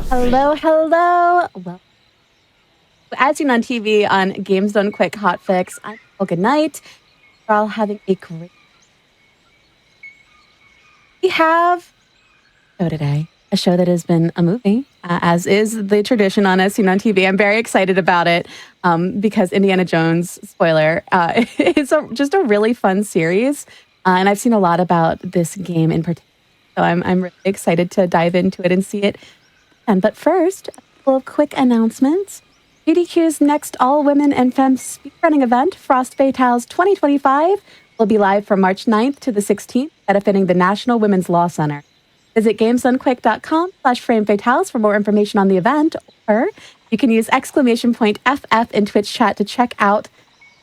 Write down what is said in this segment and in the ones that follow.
Hello, hello. Well, as seen on TV on Games Done Quick Hotfix, I'm Nichole Goodnight. We're all having a great. We have a show today, a show that has been a movie, as is the tradition on As Seen on TV. I'm very excited about it because Indiana Jones, spoiler, is just a really fun series, and I've seen a lot about this game in particular. So I'm really excited to dive into it and see it. But first, a couple of quick announcements. GDQ's next all-women and femme speedrunning event, Frost Fatales 2025, will be live from March 9th to the 16th, benefiting the National Women's Law Center. Visit gamesdonequick.com/framefatales for more information on the event, or you can use !FF in Twitch chat to check out the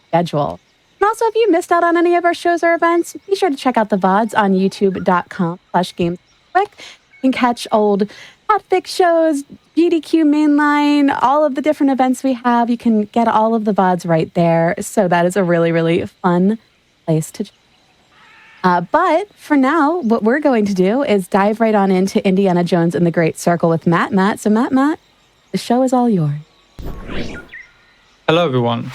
schedule. And also, if you missed out on any of our shows or events, be sure to check out the VODs on youtube.com/gamesdonequick. You can catch old Hotfix shows, GDQ mainline, all of the different events we have. You can get all of the VODs right there. So that is a really, really fun place to check. But for now, what we're going to do is dive right on into Indiana Jones and the Great Circle with Matt. So Matt, the show is all yours. Hello, everyone.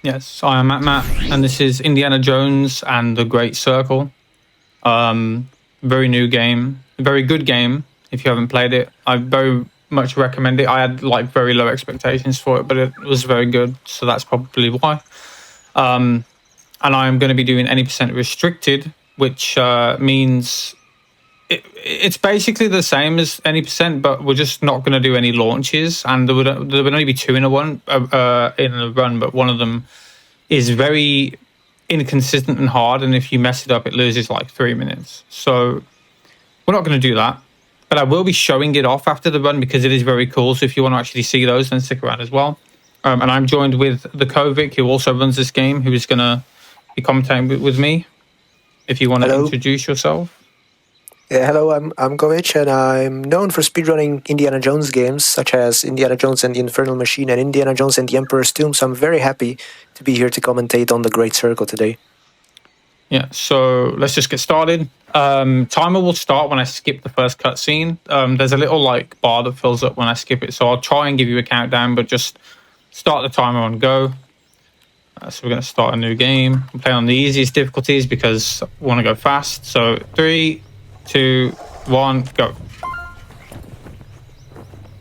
Yes, I am Matt, and this is Indiana Jones and the Great Circle. Very new game, very good game. If you haven't played it, I very much recommend it. I had like very low expectations for it, but it was very good, so that's probably why. And I'm going to be doing any % restricted, which means it's basically the same as any %, but we're just not going to do any launches, and there would only be two in a run, but one of them is very inconsistent and hard, and if you mess it up, it loses like 3 minutes. So we're not going to do that. But I will be showing it off after the run because it is very cool. So if you want to actually see those, then stick around as well. And I'm joined with the Kovic, who also runs this game, who is going to be commentating with me. If you want to introduce yourself. Yeah, hello, I'm Kovic, and I'm known for speedrunning Indiana Jones games, such as Indiana Jones and the Infernal Machine and Indiana Jones and the Emperor's Tomb. So I'm very happy to be here to commentate on the Great Circle today. Yeah, so let's just get started. Timer will start when I skip the first cutscene. There's a little like bar that fills up when I skip it, so I'll try and give you a countdown, but just start the timer and go. So we're going to start a new game. I'm playing on the easiest difficulties because I want to go fast. So 3, 2, 1, go.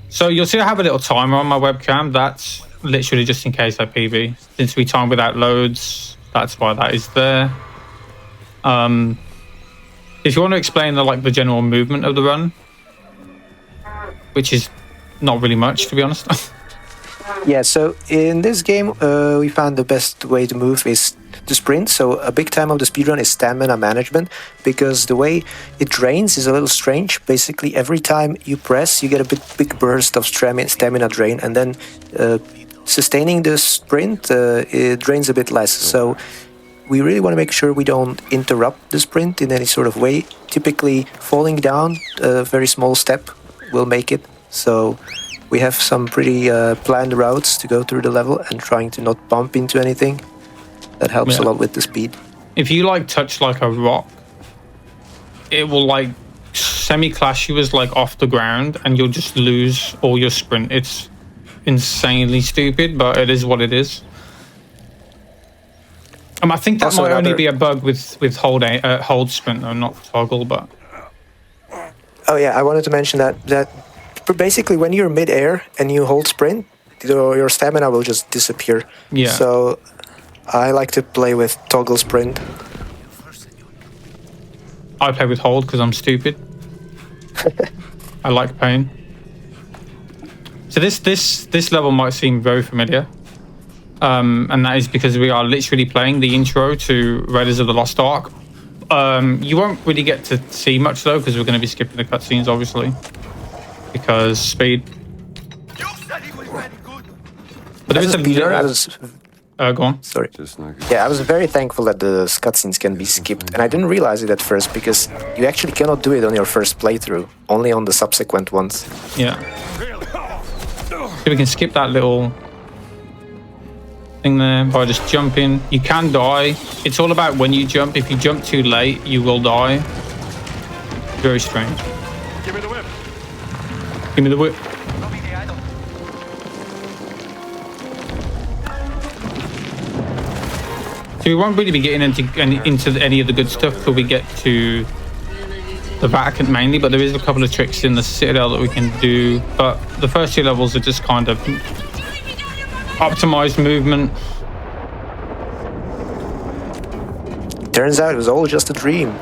So you'll see I have a little timer on my webcam. That's literally just in case I PB. Since we time without loads, that's why that is there. If you want to explain the general movement of the run, which is not really much, to be honest. Yeah, so in this game, we found the best way to move is to sprint. So a big time of the speedrun is stamina management, because the way it drains is a little strange. Basically, every time you press, you get a big burst of stamina drain, and then sustaining the sprint, it drains a bit less. So we really want to make sure we don't interrupt the sprint in any sort of way. Typically, falling down a very small step will make it. So we have some pretty planned routes to go through the level and trying to not bump into anything. That helps a lot with the speed. If you touch a rock, it will semi-clash you as off the ground, and you'll just lose all your sprint. It's insanely stupid, but it is what it is. I think that also might only be a bug with hold sprint, though, not toggle. But oh yeah, I wanted to mention that basically when you're mid-air and you hold sprint, your stamina will just disappear. Yeah. So I like to play with toggle sprint. I play with hold because I'm stupid. I like pain. So this level might seem very familiar. And that is because we are literally playing the intro to Raiders of the Lost Ark. You won't really get to see much though, because we're going to be skipping the cutscenes, obviously, because speed. But there is a speeder. go on. Sorry. Yeah, I was very thankful that the cutscenes can be skipped, and I didn't realize it at first because you actually cannot do it on your first playthrough, only on the subsequent ones. Yeah. So we can skip that little thing there by just jumping. You can die. It's all about when you jump. If you jump too late, you will die. Very strange. Give me the whip. Give me the whip. So we won't really be getting into any of the good stuff till we get to the Vatican mainly, but there is a couple of tricks in the Citadel that we can do. But the first 2 levels are just kind of optimized movement. Turns out it was all just a dream.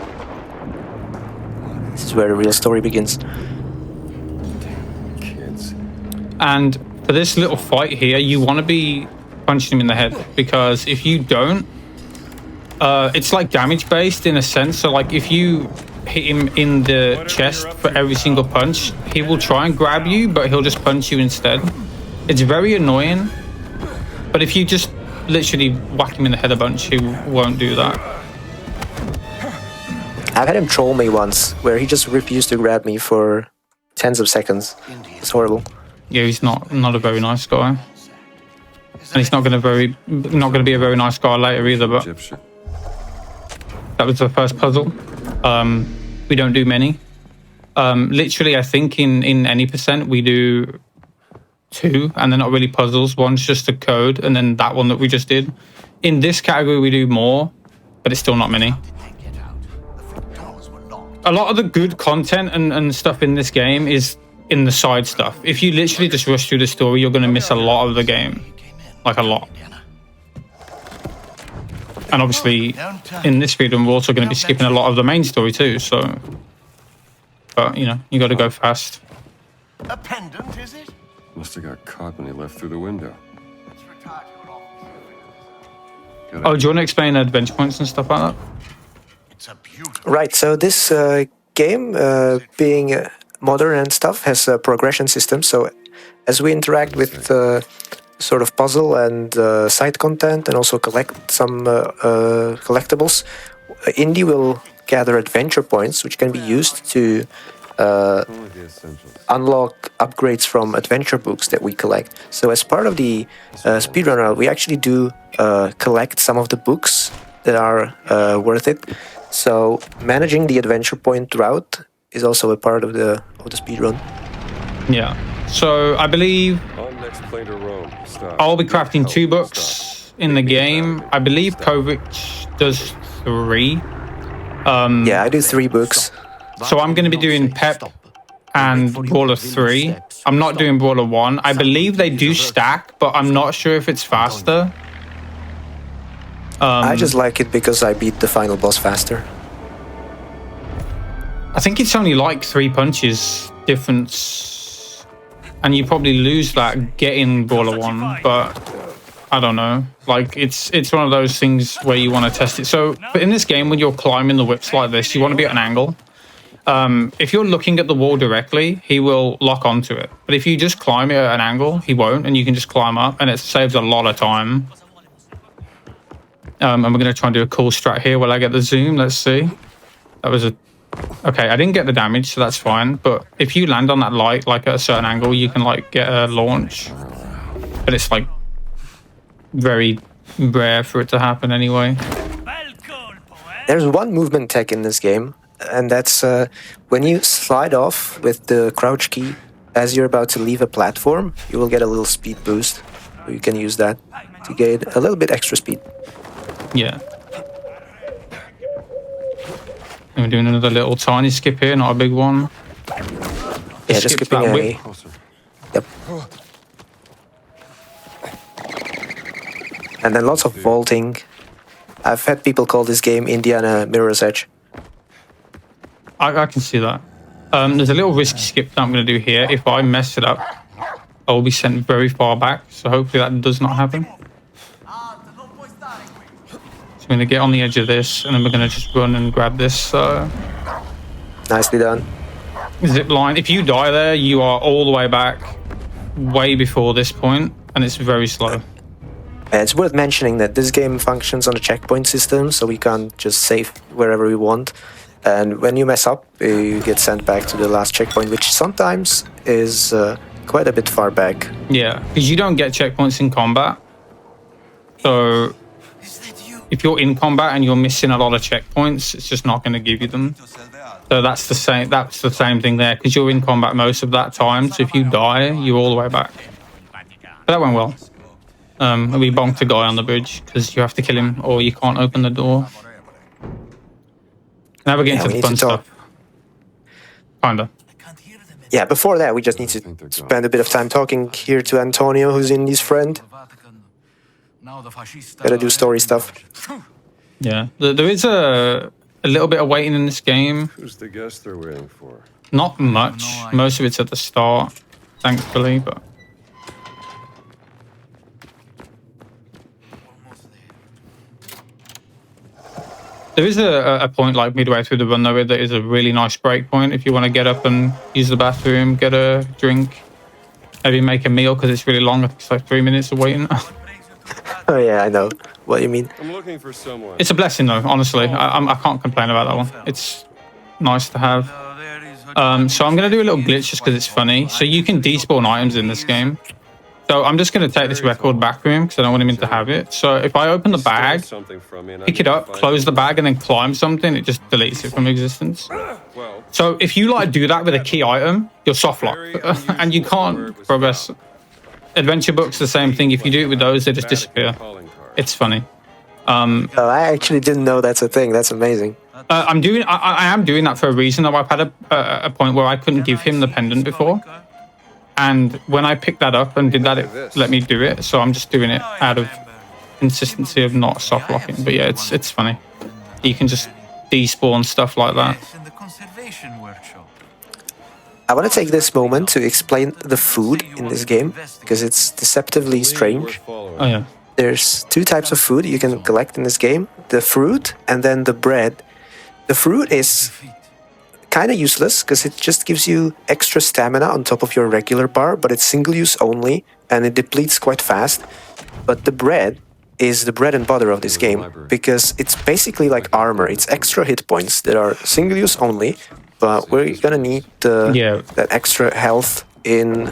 This is where the real story begins. And for this little fight here, you want to be punching him in the head, because if you don't, it's like damage based in a sense. So like if you hit him in the chest for every single punch, he will try and grab you, but he'll just punch you instead. It's very annoying. But if you just literally whack him in the head a bunch, he won't do that. I've had him troll me once, where he just refused to grab me for tens of seconds. It's horrible. Yeah, he's not a very nice guy, and he's not going to be a very nice guy later either. But that was the first puzzle. We don't do many. Literally, I think in any percent we do 2, and they're not really puzzles. One's just a code, and then that one that we just did. In this category, we do more, but it's still not many. A lot of the good content and stuff in this game is in the side stuff. If you literally just rush through the story, you're going to miss a lot of the game. Like a lot. And obviously, in this speedrun, we're also going to be skipping a lot of the main story too, so... But, you know, you got to go fast. A pendant, is it? Must have got caught when he left through the window. Oh, do you want to explain adventure points and stuff like that? It's a beautiful. Right, so this game, being modern and stuff, has a progression system. So as we interact with sort of puzzle and side content, and also collect some collectibles, Indy will gather adventure points, which can be used to unlock upgrades from adventure books that we collect. So as part of the speedrunner, we actually do collect some of the books that are worth it. So managing the adventure point route is also a part of the speedrun. Yeah. So I believe I'll be crafting 2 books in the game. I believe Kovic does 3. Yeah, I do 3 books. So I'm going to be doing Pep and Brawler 3. I'm not doing Brawler 1. I believe they do stack, but I'm not sure if it's faster. I just like it because I beat the final boss faster. I think it's only like 3 punches difference, and you probably lose that getting Brawler 1, but I don't know. Like, it's one of those things where you want to test it. So, but in this game, when you're climbing the whips like this, you want to be at an angle. If you're looking at the wall directly, he will lock onto it. But if you just climb it at an angle, he won't, and you can just climb up, and it saves a lot of time. And we're going to try and do a cool strat here while I get the zoom. Let's see. That was a... Okay, I didn't get the damage, so that's fine. But if you land on that light, like at a certain angle, you can, like, get a launch. But it's, like, very rare for it to happen anyway. There's one movement tech in this game, and that's when you slide off with the crouch key as you're about to leave a platform, you will get a little speed boost. So you can use that to gain a little bit extra speed. Yeah. And we're doing another little tiny skip here, not a big one. Yeah, just skipping that a... whip. Yep. And then lots of vaulting. I've had people call this game Indiana Mirror's Edge. I can see that. There's a little risky skip that I'm going to do here. If I mess it up, I will be sent very far back. So hopefully that does not happen. So I'm going to get on the edge of this, and then we're going to just run and grab this. Nicely done. Zip line. If you die there, you are all the way back, way before this point, and it's very slow. It's worth mentioning that this game functions on a checkpoint system, so we can't just save wherever we want. And when you mess up, you get sent back to the last checkpoint, which sometimes is quite a bit far back. Yeah, because you don't get checkpoints in combat. So if you're in combat and you're missing a lot of checkpoints, it's just not going to give you them. So that's the same. That's the same thing there, because you're in combat most of that time. So if you die, you're all the way back. But that went well. We bonked a guy on the bridge because you have to kill him or you can't open the door. Now we're getting to the fun stuff. Kinda. Yeah, before that, we just need to spend a bit of time talking here to Antonio, who's Indy's friend. Gotta do story stuff. Yeah, there is a little bit of waiting in this game. Who's the guest they're waiting for? Not much. Most of it's at the start, thankfully, but... There is a point like midway through the run though, that is a really nice break point if you want to get up and use the bathroom, get a drink, maybe make a meal because it's really long. I think it's like 3 minutes of waiting. Oh yeah, I know what you mean. I'm looking for someone. It's a blessing though, honestly. I can't complain about that one. It's nice to have. So I'm going to do a little glitch just because it's funny. So you can despawn items in this game. So I'm just going to take this record back from him because I don't want him to have it. So if I open the bag, pick it up, close the bag, and then climb something, it just deletes it from existence. So if you like do that with a key item, you're soft locked and you can't progress. Adventure books, the same thing. If you do it with those, they just disappear. It's funny. Oh, I actually didn't know that's a thing. That's amazing. I am doing that for a reason. Though I've had a point where I couldn't give him the pendant before. And when I picked that up and did that, it let me do it. So I'm just doing it out of consistency of not soft locking. But yeah, it's funny. You can just despawn stuff like that. I want to take this moment to explain the food in this game because it's deceptively strange. Oh yeah. There's two types of food you can collect in this game. The fruit and then the bread. The fruit is kind of useless because it just gives you extra stamina on top of your regular bar, but it's single use only and it depletes quite fast. But the bread is the bread and butter of this game because it's basically like armor. It's extra hit points that are single use only, but we're gonna need that extra health in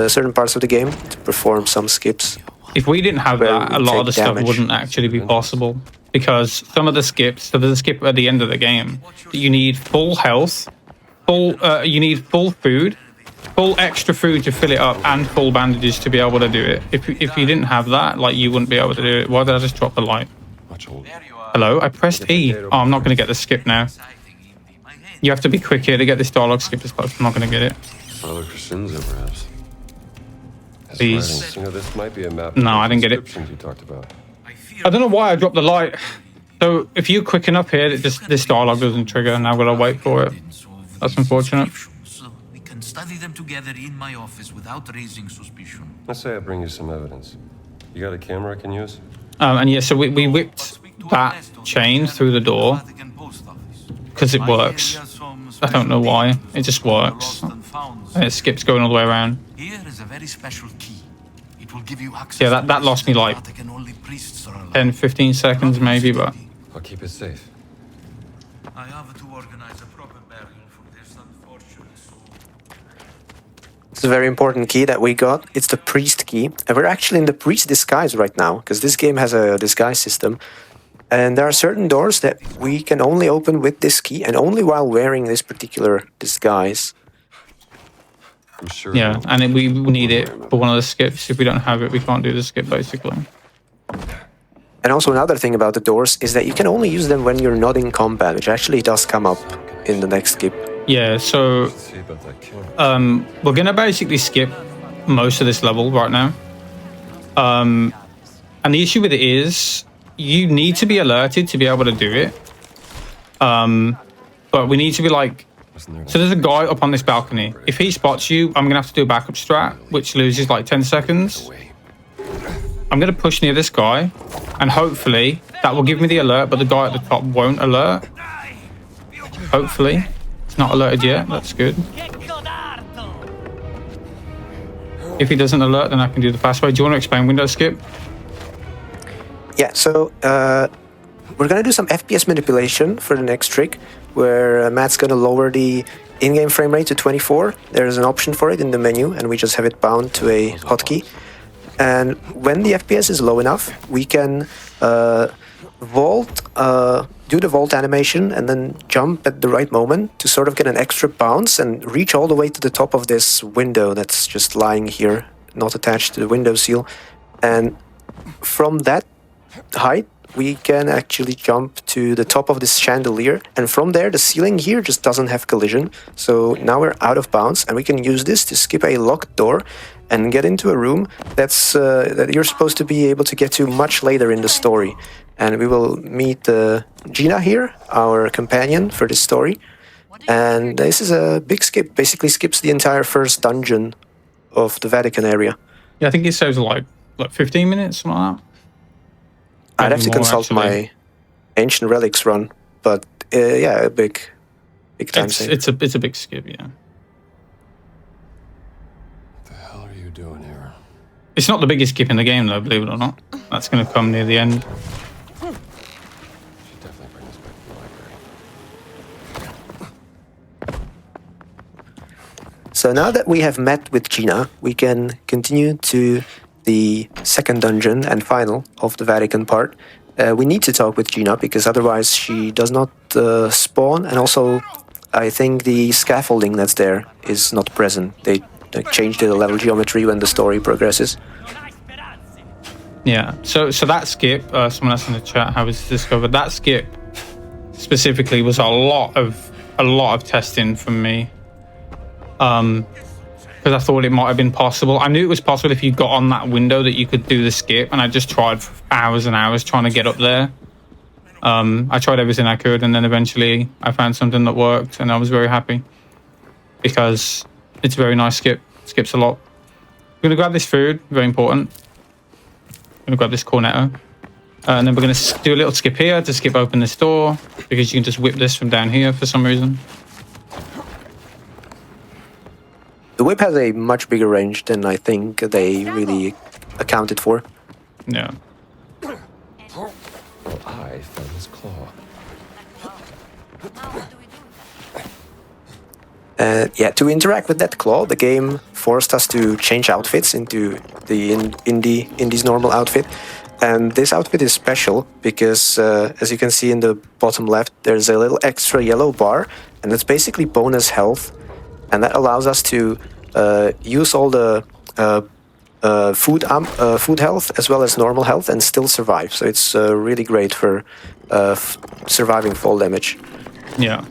certain parts of the game to perform some skips. If we didn't have that, a lot of the stuff wouldn't actually be possible. Because some of the skips, so there's a skip at the end of the game, you need full health, you need full food, full extra food to fill it up, and full bandages to be able to do it. If you didn't have that, like you wouldn't be able to do it. Why did I just drop the light? Hello, I pressed E. Oh, I'm not going to get the skip now. You have to be quick here to get this dialogue skip as close. I'm not going to get it. Father Crescenzo, perhaps. Please. You know, this might be a map. No, I didn't get it. You talked about. I don't know why I dropped the light. So if you're quick enough here, this dialogue doesn't trigger, and I've got to wait for it. That's unfortunate. We can study them together in my office without raising suspicion. Let's say I bring you some evidence. You got a camera I can use? And yeah, so we whipped that chain through the door because it works. I don't know why. It just works. And it skips going all the way around. Here is a very special key. It will give you access. Yeah, that lost me like 10, 15 seconds maybe, but... I'll keep it safe. I have to organize a proper burial for this unfortunate soul. It's a very important key that we got. It's the priest key. And we're actually in the priest disguise right now because this game has a disguise system. And there are certain doors that we can only open with this key and only while wearing this particular disguise. I'm sure. Yeah, and we need it for one of the skips. If we don't have it, we can't do the skip, basically. And also another thing about the doors is that you can only use them when you're not in combat, which actually does come up in the next skip. Yeah, so we're gonna basically skip most of this level right now. And the issue with it is you need to be alerted to be able to do it. But we need to be like... So there's a guy up on this balcony. If he spots you, I'm going to have to do a backup strat, which loses like 10 seconds. I'm going to push near this guy, and hopefully that will give me the alert, but the guy at the top won't alert. Hopefully. It's not alerted yet. That's good. If he doesn't alert, then I can do the fast way. Do you want to explain window skip? Yeah, so we're going to do some FPS manipulation for the next trick, where Matt's going to lower the in-game frame rate to 24. There's an option for it in the menu, and we just have it bound to a hotkey. And when the FPS is low enough, we can vault, do the vault animation, and then jump at the right moment to sort of get an extra bounce and reach all the way to the top of this window that's just lying here, not attached to the window seal. And from that height, we can actually jump to the top of this chandelier, and from there the ceiling here just doesn't have collision. So now we're out of bounds, and we can use this to skip a locked door and get into a room that's that you're supposed to be able to get to much later in the story. And we will meet Gina here, our companion for this story. And this is a big skip, basically skips the entire first dungeon of the Vatican area. Yeah, I think it saves like 15 minutes, something like that. I'd have to more, consult actually. my Ancient Relics run, but yeah, a big time save. It's a big skip, yeah. What the hell are you doing here? It's not the biggest skip in the game, though, believe it or not. That's going to come near the end. Should definitely bring this back to the library. So now that we have met with Gina, we can continue to the second dungeon and final of the Vatican part. We need to talk with Gina because otherwise she does not spawn, and also I think the scaffolding that's there is not present. They change the level geometry when the story progresses. Yeah, so that skip, someone else in the chat, how was discovered? That skip specifically was a lot of testing from me. Because I thought it might have been possible. I knew it was possible if you got on that window that you could do the skip, and I just tried for hours and hours trying to get up there. I tried everything I could, and then eventually I found something that worked, and I was very happy because it's a very nice skip. Skips a lot. We're gonna grab this food, very important. We're gonna grab this cornetto, and then we're gonna do a little skip here to skip open this door because you can just whip this from down here for some reason. The whip has a much bigger range than I think they really accounted for. Yeah. Well, I found this claw. Yeah, to interact with that claw, the game forced us to change outfits into the Indy's normal outfit. And this outfit is special because, as you can see in the bottom left, there's a little extra yellow bar, and it's basically bonus health. And that allows us to use all the food health as well as normal health and still survive. So it's really great for surviving fall damage. Yeah.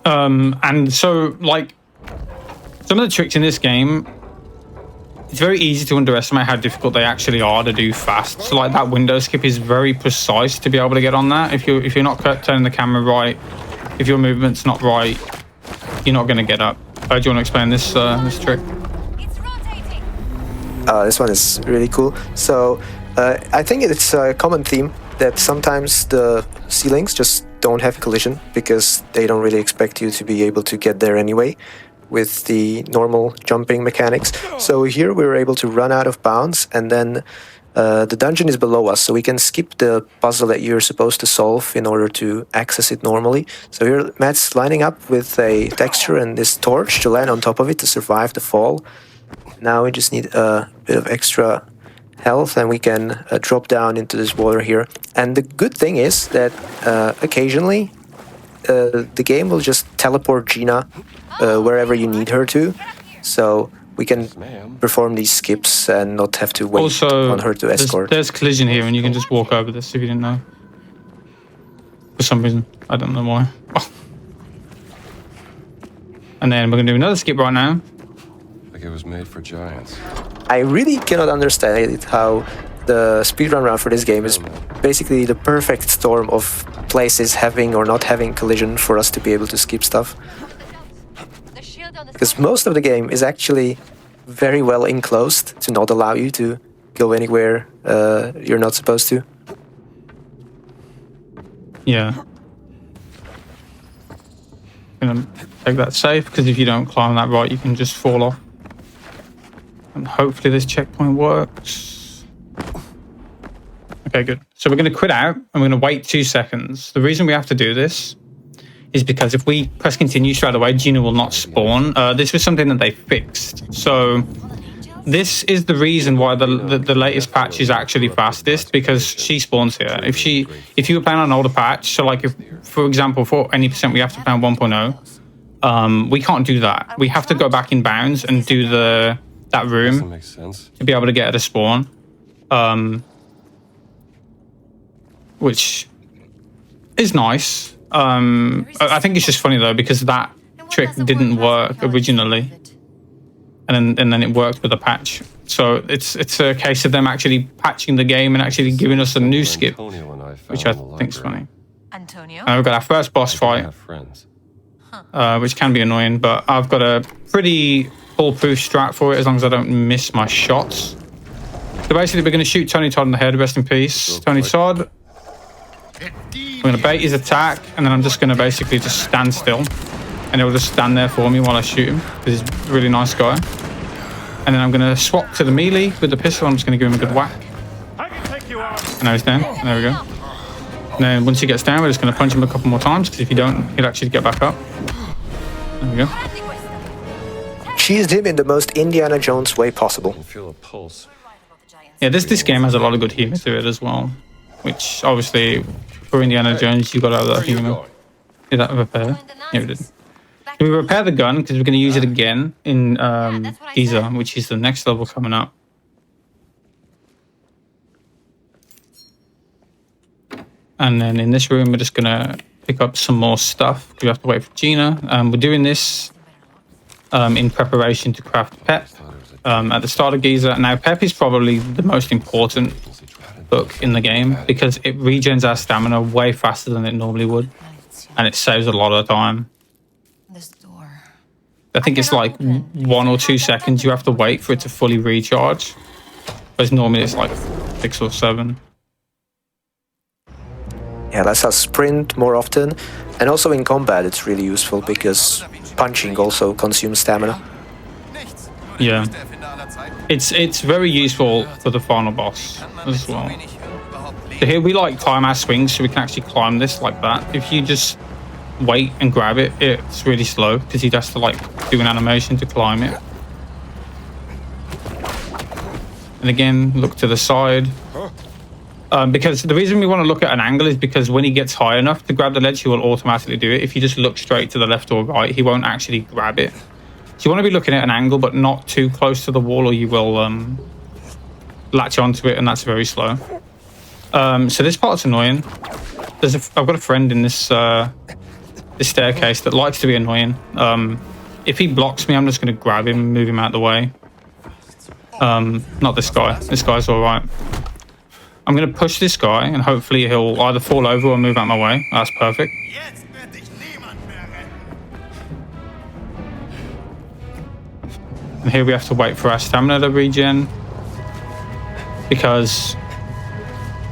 And so, like, some of the tricks in this game, it's very easy to underestimate how difficult they actually are to do fast. So, like, that window skip is very precise to be able to get on that. If you're not turning the camera right, if your movement's not right, you're not going to get up. Do you want to explain this this trick? It's rotating. This one is really cool. So I think it's a common theme that sometimes the ceilings just don't have collision because they don't really expect you to be able to get there anyway with the normal jumping mechanics. So here we were able to run out of bounds, and then the dungeon is below us, so we can skip the puzzle that you're supposed to solve in order to access it normally. So here Matt's lining up with a texture and this torch to land on top of it to survive the fall. Now we just need a bit of extra health, and we can drop down into this water here. And the good thing is that occasionally the game will just teleport Gina wherever you need her to. So we can perform these skips and not have to wait Also, on her to escort. there's collision here, and you can just walk over this if you didn't know. For some reason, I don't know why. Oh. And then we're gonna do another skip right now. Like it was made for giants. I really cannot understand how the speedrun round for this game is basically the perfect storm of places having or not having collision for us to be able to skip stuff. The shield on the Because most of the game is actually very well enclosed to not allow you to go anywhere you're not supposed to. Yeah. Gonna take that safe, because if you don't climb that right, you can just fall off. And hopefully this checkpoint works. Okay, good. So we're going to quit out, and we're going to wait 2 seconds. The reason we have to do this is because if we press continue straight away, Gina will not spawn. This was something that they fixed. So this is the reason why the latest patch is actually fastest, because she spawns here. If you were playing on an older patch, so like if, for example, for any percent we have to play on 1.0, we can't do that. We have to go back in bounds and do that That room makes sense. to be able to get her to spawn. Which is nice. I think it's just funny though, because that trick didn't work originally, and then it worked with a patch. So it's a case of them actually patching the game and actually giving us a new skip, which I think is funny. Antonio? And we've got our first boss I fight, have friends. which can be annoying, but I've got a pretty foolproof strat for it as long as I don't miss my shots. So basically we're going to shoot Tony Todd in the head, rest in peace. Tony Todd. I'm going to bait his attack, and then I'm just going to basically just stand still, and he'll just stand there for me while I shoot him, because he's a really nice guy. And then I'm going to swap to the melee with the pistol. I'm just going to give him a good whack. And now he's down. There we go. And then once he gets down, we're just going to punch him a couple more times, because if you don't, he'll actually get back up. There we go. Cheesed him in the most Indiana Jones way possible. I can feel a pulse. Yeah, this game has a lot of good humor to it as well, which obviously for Indiana Jones you got to have that humor. Did that repair? Yeah, we did. We repair the gun because we're going to use it again in Giza, which is the next level coming up. And then in this room we're just going to pick up some more stuff. We have to wait for Gina. We're doing this in preparation to craft Pep. At the start of Giza. Now, Pep is probably the most important book in the game because it regens our stamina way faster than it normally would, and it saves a lot of time. I think it's like 1 or 2 seconds you have to wait for it to fully recharge, whereas normally it's like 6 or 7. Yeah, lets us sprint more often, and also in combat it's really useful because punching also consumes stamina. Yeah. It's very useful for the final boss as well. So here we like time our swings so we can actually climb this like that. If you just wait and grab it, it's really slow because he has to like do an animation to climb it. And again, look to the side. Because the reason we want to look at an angle is because when he gets high enough to grab the ledge, he will automatically do it. If you just look straight to the left or right, he won't actually grab it. So you want to be looking at an angle, but not too close to the wall, or you will latch onto it, and that's very slow. So this part's annoying. I've got a friend in this this staircase that likes to be annoying. If he blocks me, I'm just going to grab him and move him out of the way. Not this guy. This guy's all right. I'm going to push this guy, and hopefully he'll either fall over or move out my way. That's perfect. And here we have to wait for our stamina to regen, because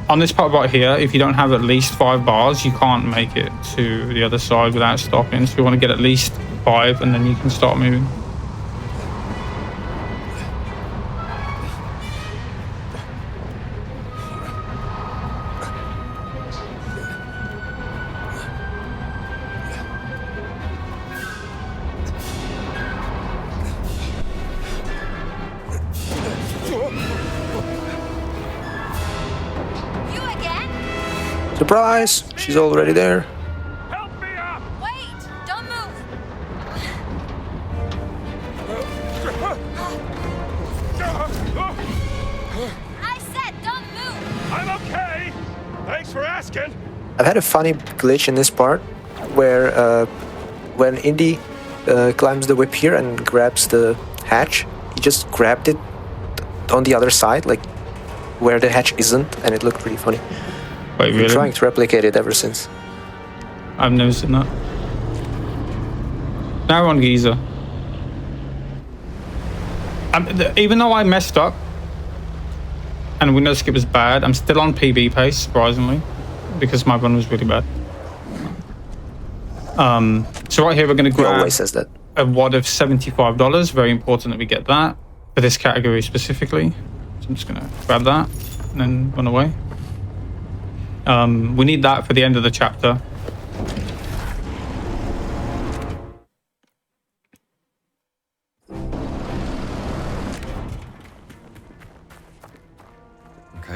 on this part right here, if you don't have at least 5 bars, you can't make it to the other side without stopping. So we want to get at least 5, and then you can start moving. Surprise! She's already there. Help me up! Wait! Don't move! I said don't move! I'm okay! Thanks for asking! I've had a funny glitch in this part where when Indy climbs the whip here and grabs the hatch, he just grabbed it on the other side, like where the hatch isn't, and it looked pretty funny. Wait, really? I'm trying to replicate it ever since. I've never seen that. Now we're on Giza. Even though I messed up and window skip was bad, I'm still on PB pace, surprisingly, because my run was really bad. So right here we're going to He grab always says that. a wad of $75. Very important that we get that for this category specifically. So I'm just going to grab that and then run away. We need that for the end of the chapter.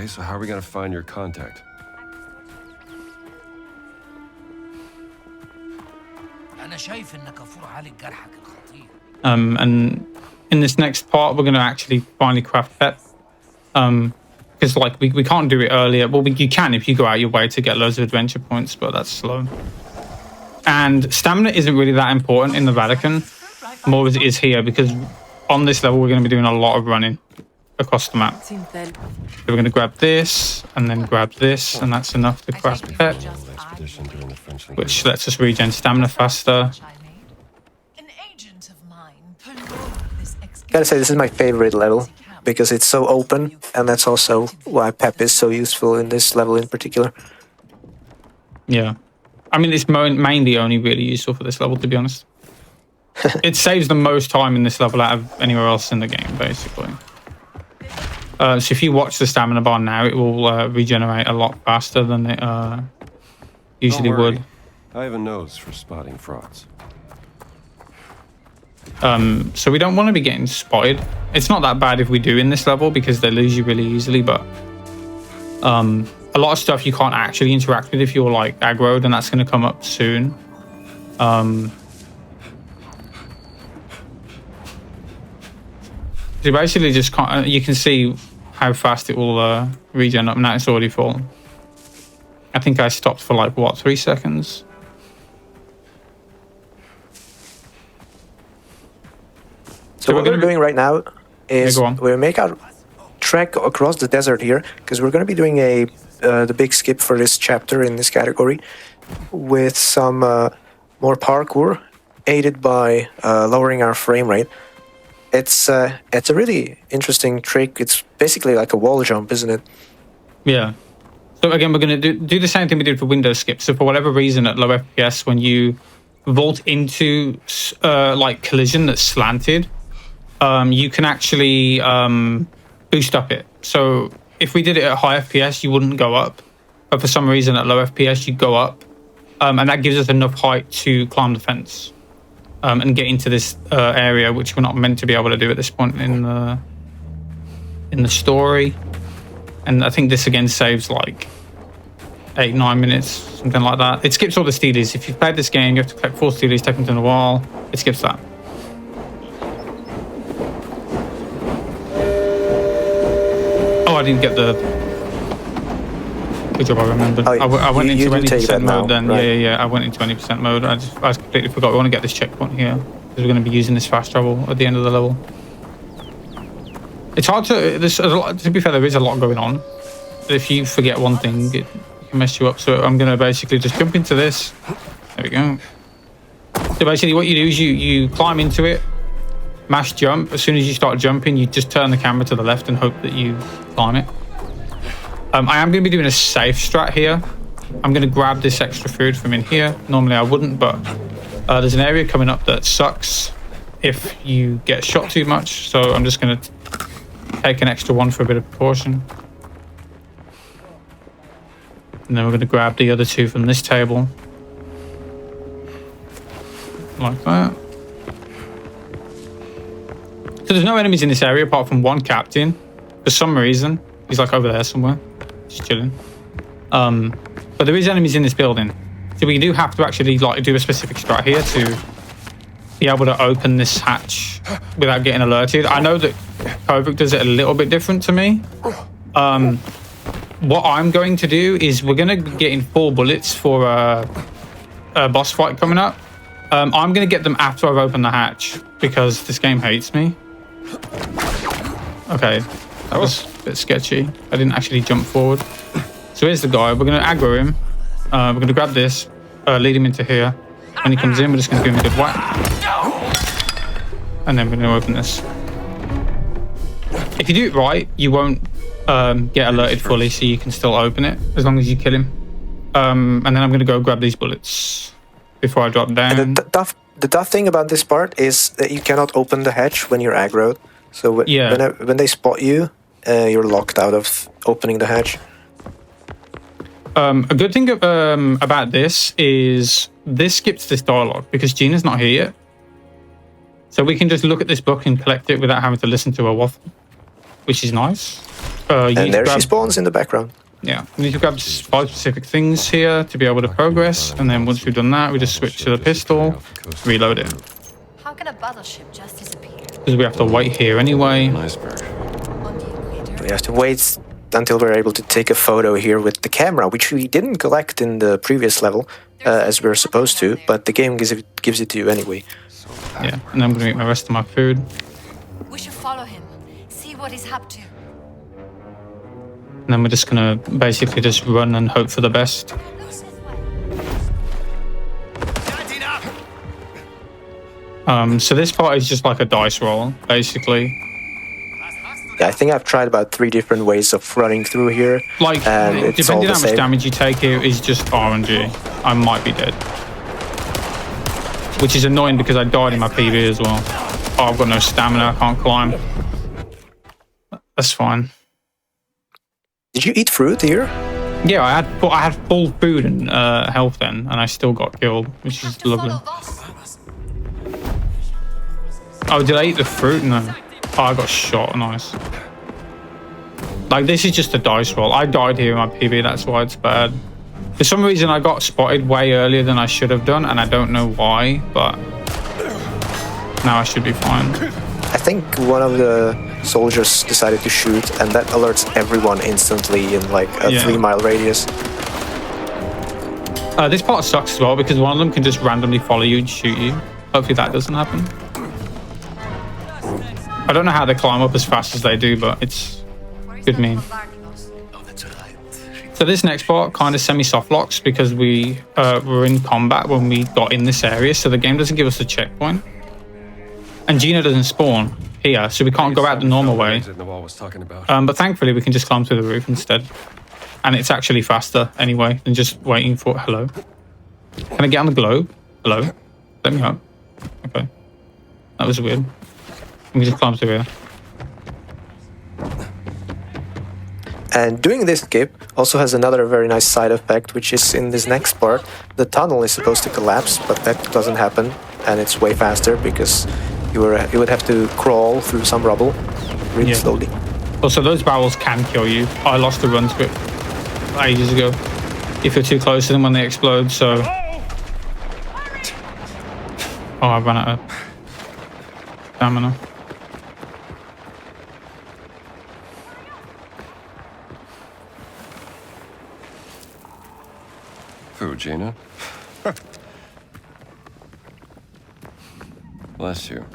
Okay, so how are we gonna find your contact? أنا شايف إنك كفور عالج جرحك الخطير. And in this next part, we're going to actually finally craft pet. Because like we can't do it earlier. Well, you can if you go out your way to get loads of adventure points, but that's slow. And stamina isn't really that important in the Vatican, more as it is here, because on this level we're going to be doing a lot of running across the map. So we're going to grab this and then grab this, and that's enough to craft pet, Expedition during the French which lets us regen stamina faster. An agent of mine prolonged this Gotta say, this is my favorite level because it's so open, and that's also why Pep is so useful in this level in particular. Yeah. I mean, it's mainly only really useful for this level, to be honest. It saves the most time in this level out of anywhere else in the game, basically. So if you watch the stamina bar now, it will regenerate a lot faster than it usually Don't worry. would. I have a nose for spotting frauds. So we don't want to be getting spotted. It's not that bad if we do in this level because they lose you really easily, but a lot of stuff you can't actually interact with if you're like aggroed, and that's going to come up soon. So basically just can't, you can see how fast it will regen up. Now it's already full. I think I stopped for like, what, 3 seconds? So what we're doing right now is go on. we make our trek across the desert here, because we're going to be doing the big skip for this chapter in this category with some more parkour aided by lowering our frame rate. It's a really interesting trick. It's basically like a wall jump, isn't it? Yeah. So again, we're going to do the same thing we did for window skip. So for whatever reason at low FPS, when you vault into like collision that's slanted, you can actually boost up it. So if we did it at high FPS, you wouldn't go up. But for some reason at low FPS, you go up. And that gives us enough height to climb the fence and get into this area, which we're not meant to be able to do at this point in the story. And I think this again saves like 8-9 minutes, something like that. It skips all the steelies. If you've played this game, you have to collect 4 steelies, take them to the wall. It skips that. Oh, I didn't get the... Good job, I remembered. Oh, I went into any percent mode then. right? Yeah. I went into any percent mode. I completely forgot. We want to get this checkpoint here because we're going to be using this fast travel at the end of the level. It's hard to... to be fair, there is a lot going on. But if you forget one thing, it can mess you up. So I'm going to basically just jump into this. There we go. So basically what you do is you climb into it, mash jump. As soon as you start jumping, you just turn the camera to the left and hope that you climb it. I am going to be doing a safe strat here. I'm going to grab this extra food from in here. Normally I wouldn't, but there's an area coming up that sucks if you get shot too much. So I'm just going to take an extra one for a bit of precaution. And then we're going to grab the other 2 from this table. Like that. So there's no enemies in this area apart from one captain. For some reason. He's like over there somewhere. Just chilling. But there is enemies in this building. So we do have to actually like do a specific strat here to be able to open this hatch without getting alerted. I know that Kovac does it a little bit different to me. What I'm going to do is we're going to get in 4 bullets for a boss fight coming up. I'm going to get them after I've opened the hatch because this game hates me. Okay, that was a bit sketchy. I didn't actually jump forward. So here's the guy. We're going to aggro him. We're going to grab this, lead him into here. When he comes in, we're just going to give him a good whack. And then we're going to open this. If you do it right, you won't get alerted fully, so you can still open it as long as you kill him. And then I'm going to go grab these bullets before I drop down. And the tough thing about this part is that you cannot open the hatch when you're aggroed. So when they spot you, you're locked out of opening the hatch. A good thing about this is this skips this dialogue because Gina's not here yet. So we can just look at this book and collect it without having to listen to her waffle, which is nice. You need And to there she grab- spawns in the background. Yeah, we need to grab 5 specific things here to be able to progress, and then once we've done that, we just switch to the pistol, reload it. How can a battleship just disappear? Because we have to wait here anyway. Iceberg. On the equator? We have to wait until we're able to take a photo here with the camera, which we didn't collect in the previous level, as we were supposed to, but the game gives it to you anyway. Yeah, and then I'm going to eat my rest of my food. We should follow him. See what he's up to. And then we're just going to basically just run and hope for the best. So this part is just like a dice roll, basically. Yeah, I think I've tried about 3 different ways of running through here. Like, and it's all depending the on how much same. damage you take here is just RNG. I might be dead. Which is annoying because I died in my PB as well. Oh, I've got no stamina, I can't climb. That's fine. Did you eat fruit here? Yeah, I had full food and health then, and I still got killed, which is lovely. Oh, did I eat the fruit? No. Oh, I got shot. Nice. Like, this is just a dice roll. I died here in my PB, that's why it's bad. For some reason, I got spotted way earlier than I should have done, and I don't know why, but now I should be fine. I think one of the soldiers decided to shoot, and that alerts everyone instantly in like a 3-mile radius. This part sucks as well because one of them can just randomly follow you and shoot you. Hopefully that doesn't happen. I don't know how they climb up as fast as they do, but it's good meme. So this next part kind of semi-soft locks because we were in combat when we got in this area, so the game doesn't give us a checkpoint. And Gina doesn't spawn here, so we can't go out the normal way. But thankfully we can just climb through the roof instead. And it's actually faster anyway than just waiting for... Hello? Can I get on the globe? Hello? Let me up. Okay. That was weird. We can just climb through here. And doing this skip also has another very nice side effect, which is in this next part, the tunnel is supposed to collapse, but that doesn't happen, and it's way faster because you would have to crawl through some rubble really slowly. Also, those barrels can kill you. I lost the run to it ages ago if you're too close to them when they explode, so... Oh, I ran out of stamina. Food, Gina. Bless you.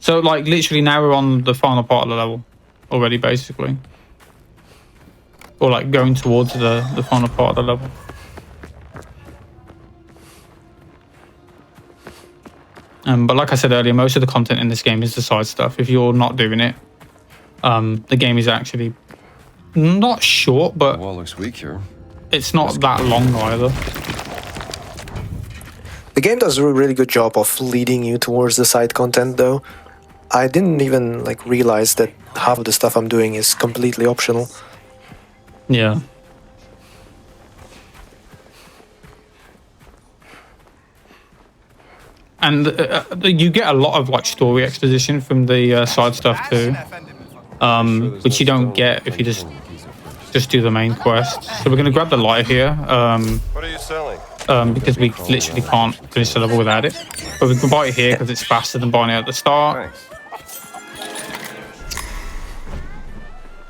So, like, literally now we're on the final part of the level already, basically. Or, like, going towards the final part of the level. But like I said earlier, most of the content in this game is the side stuff. If you're not doing it, the game is actually not short, but The wall looks weak here. it's not that long either. The game does a really good job of leading you towards the side content, though. I didn't even like realize that half of the stuff I'm doing is completely optional. Yeah. And you get a lot of like story exposition from the side stuff too, which you don't get if you just do the main quest. So we're gonna grab the lighter here. What are you selling? Because we literally can't finish the level without it. But we can buy it here because it's faster than buying it at the start.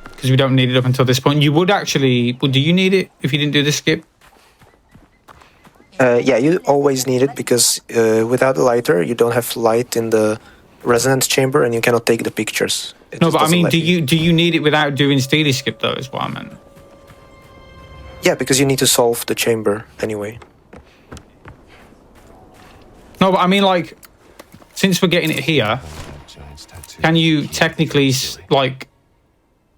Because we don't need it up until this point. You would actually... do you need it if you didn't do this skip? Yeah, you always need it because without the lighter, you don't have light in the resonance chamber and you cannot take the pictures. No, but I mean, do you need it without doing Steely skip though, is what I meant. Yeah, because you need to solve the chamber anyway. No, but I mean, like, since we're getting it here, can you technically, like,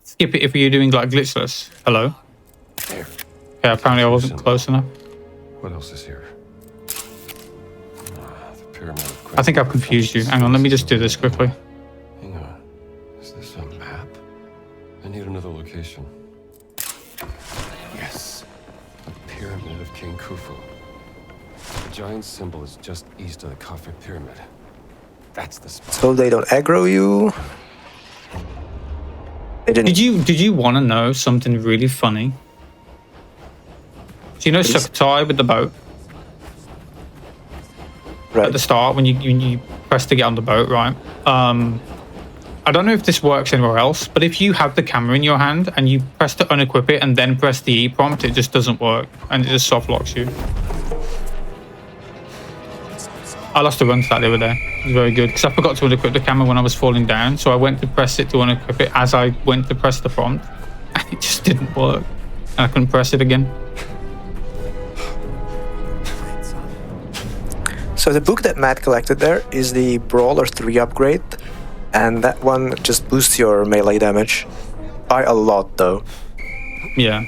skip it if you're doing, like, glitchless? Hello? Yeah, apparently I wasn't close enough. What else is here? The pyramid of I think I've confused you. Hang on, let me just do this quickly. Hang on. Is this a map? I need another location. Yes. A pyramid of King Khufu. The giant symbol is just east of the Khafre pyramid. That's the spot. So they don't aggro you. They didn't. Did you want to know something really funny? So you know Please. Sukhothai with the boat Right. at the start when you press to get on the boat, right? I don't know if this works anywhere else, but if you have the camera in your hand and you press to unequip it and then press the E prompt, it just doesn't work and it just soft locks you. I lost a run to that the other day. It was very good because I forgot to unequip the camera when I was falling down, so I went to press it to unequip it as I went to press the prompt, and it just didn't work, and I couldn't press it again. So the book that Matt collected there is the Brawler 3 upgrade, and that one just boosts your melee damage by a lot, though. Yeah,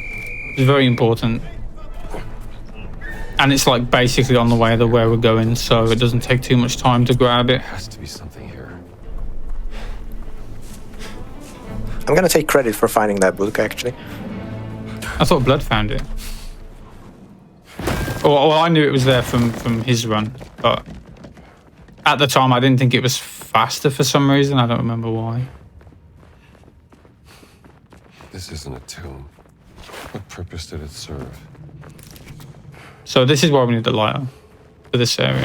it's very important. And it's like basically on the way to where we're going, so it doesn't take too much time to grab it. There has to be something here. I'm gonna take credit for finding that book, actually. I thought Blood found it. Well, I knew it was there from his run, but at the time I didn't think it was faster for some reason. I don't remember why. This isn't a tomb. What purpose did it serve? So this is why we need the lighter for this area.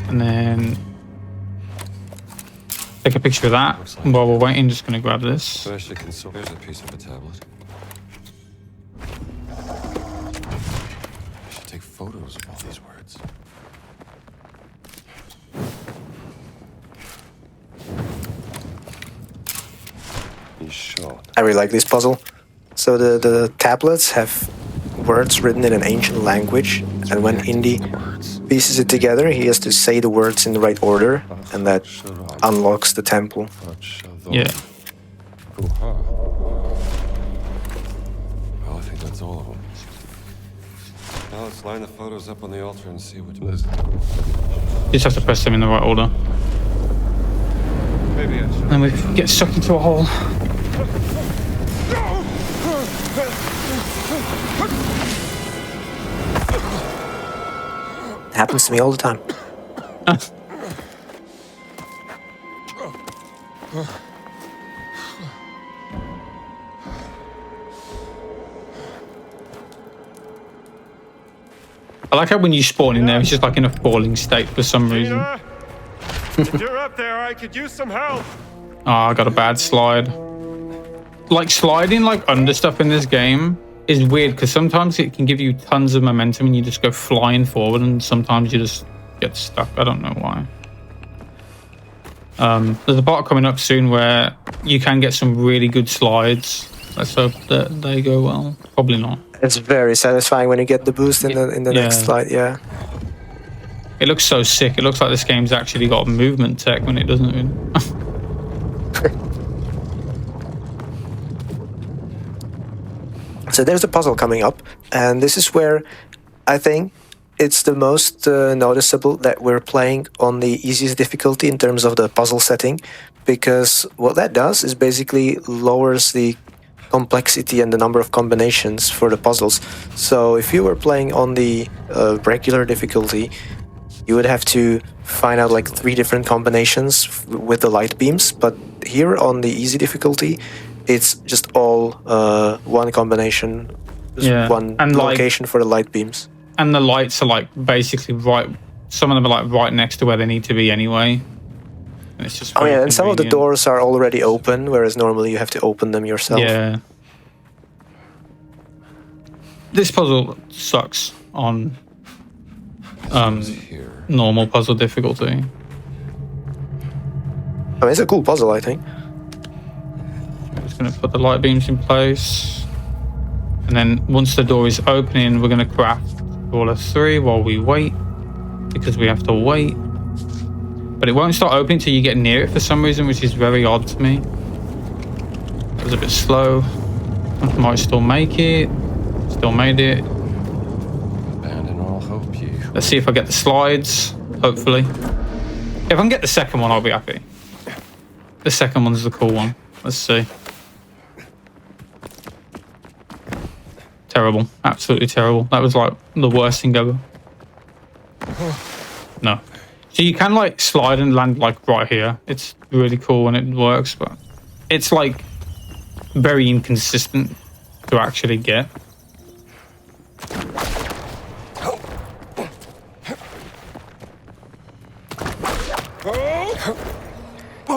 And then take a picture of that. Looks like While we're waiting, just gonna grab this. So actually there's a piece of a tablet. I should take photos of all these words. Nichole. I really like this puzzle. So the tablets have words written in an ancient language, and when Indy Words. pieces it together, he has to say the words in the right order, and that unlocks the temple. Yeah. Well, I think that's all of them. Now let's line the photos up on the altar and see what Liz. You just have to press them in the right order. Maybe I should. And we get sucked into a hole. It happens to me all the time. I like how when you spawn in there, it's just like in a falling state for some reason. If you're up there, I could use some help. Oh, I got a bad slide. Like sliding like under stuff in this game is weird because sometimes it can give you tons of momentum and you just go flying forward, and sometimes you just get stuck. I don't know why. There's a part coming up soon where you can get some really good slides. Let's hope that they go well. Probably not. It's very satisfying when you get the boost in the next Yeah. slide. Yeah. It looks so sick. It looks like this game's actually got movement tech when it doesn't. Really. So there's a puzzle coming up, and this is where I think it's the most noticeable that we're playing on the easiest difficulty in terms of the puzzle setting, because what that does is basically lowers the complexity and the number of combinations for the puzzles. So if you were playing on the regular difficulty, you would have to find out like 3 different combinations with the light beams, but here on the easy difficulty, it's just all one combination, just Yeah, one and, like- location for the light beams. And the lights are like basically right. Some of them are like right next to where they need to be anyway. And it's just. Oh very yeah, and some of the convenient. doors are already open, whereas normally you have to open them yourself. Yeah. This puzzle sucks on Here. normal puzzle difficulty. I mean, it's a cool puzzle, I think. I'm just going to put the light beams in place. And then once the door is opening, we're going to craft Brawler 3 while we wait. Because we have to wait. But it won't start opening until you get near it for some reason, which is very odd to me. It was a bit slow. I might still make it. Still made it. Abandon all hope, ye. Let's see if I get the slides, hopefully. If I can get the second one, I'll be happy. The second one's the cool one. Let's see. Terrible. Absolutely terrible. That was like the worst thing ever. No. So you can like slide and land like right here. It's really cool when it works, but it's like very inconsistent to actually get.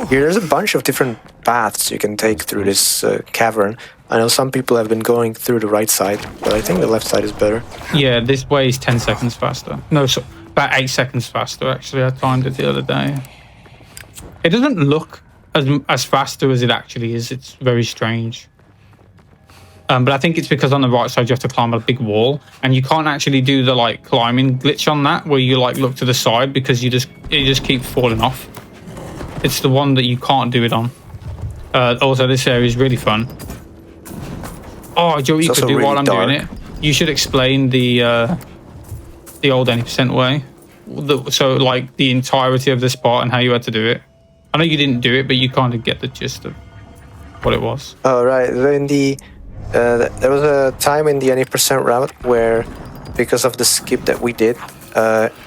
Here, there's a bunch of different paths you can take through this cavern. I know some people have been going through the right side, but I think the left side is better. Yeah, this way is 10 seconds faster. No, so about 8 seconds faster, actually. I timed it the other day. It doesn't look as faster as it actually is. It's very strange. But I think it's because on the right side you have to climb a big wall, and you can't actually do the like climbing glitch on that where you like look to the side because you just keep falling off. It's the one that you can't do it on. Also, this area is really fun. Oh, do you know what you could do while I'm doing it? You should explain the old any % way. So like the entirety of this part and how you had to do it. I know you didn't do it, but you kind of get the gist of what it was. Oh, right. In the there was a time in the any % route where, because of the skip that we did,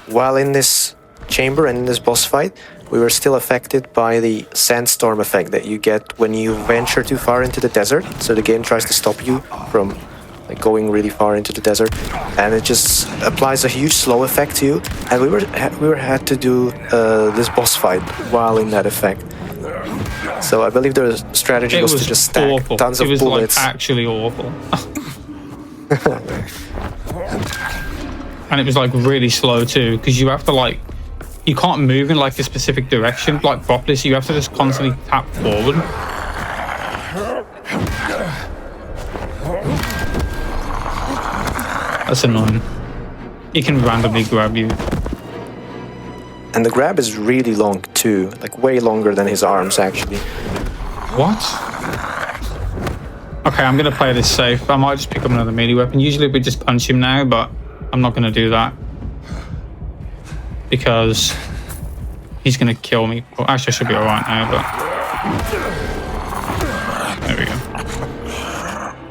while in this chamber and in this boss fight, we were still affected by the sandstorm effect that you get when you venture too far into the desert. So the game tries to stop you from like going really far into the desert, and it just applies a huge slow effect to you. And we had to do this boss fight while in that effect. So I believe the strategy was to just stack awful. tons of bullets. It was like actually awful. And it was like really slow too, because you have to like, you can't move in like a specific direction like properly, so you have to just constantly tap forward. That's annoying. It can randomly grab you. And the grab is really long too, like way longer than his arms actually. What? Okay, I'm gonna play this safe. I might just pick up another melee weapon. Usually we just punch him now, but I'm not gonna do that because he's gonna kill me. Well, actually, I should be alright now, but there we go.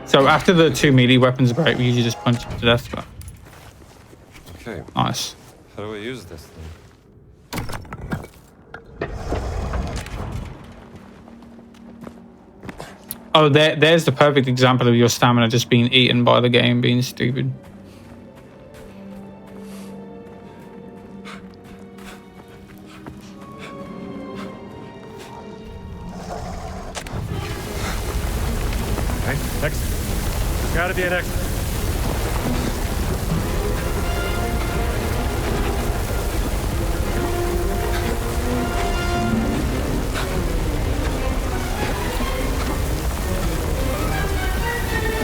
So after the 2 melee weapons break, we usually just punch him to death. But Okay. nice. How do we use this thing? Oh, there's the perfect example of your stamina just being eaten by the game being stupid. Okay, exit. There's gotta be an exit.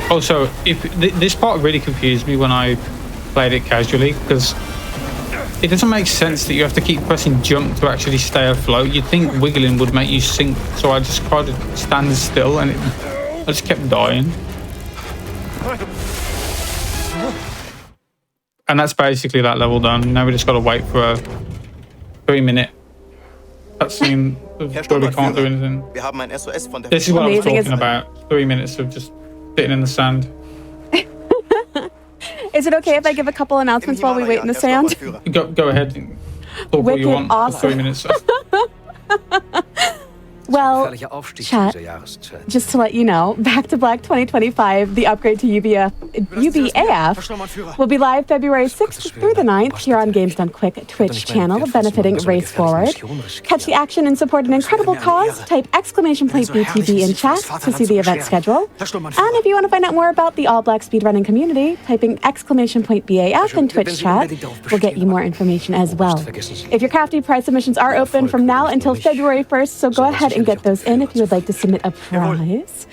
Also, if this part really confused me when I played it casually, because it doesn't make sense that you have to keep pressing jump to actually stay afloat. You'd think wiggling would make you sink, so I just tried to stand still and I just kept dying. And that's basically that level done. Now we just got to wait for a 3-minute cutscene where we can't do anything. This is what I was talking about. 3 minutes of just sitting in the sand. Is it okay if I give a couple announcements while we wait in the sand? Go ahead and talk what you want for 3 minutes. Well, chat, just to let you know, Back to Black 2025, the upgrade to UBAF, will be live February 6th through the 9th here on Games Done Quick Twitch channel, benefiting Race Forward. Catch the action and support an incredible cause. Type !BTB in chat to see the event schedule. And if you want to find out more about the All Black speedrunning community, typing !BAF in Twitch chat will get you more information as well. If your crafty prize submissions are open from now until February 1st, so go ahead and get those in if you would like to submit a prize.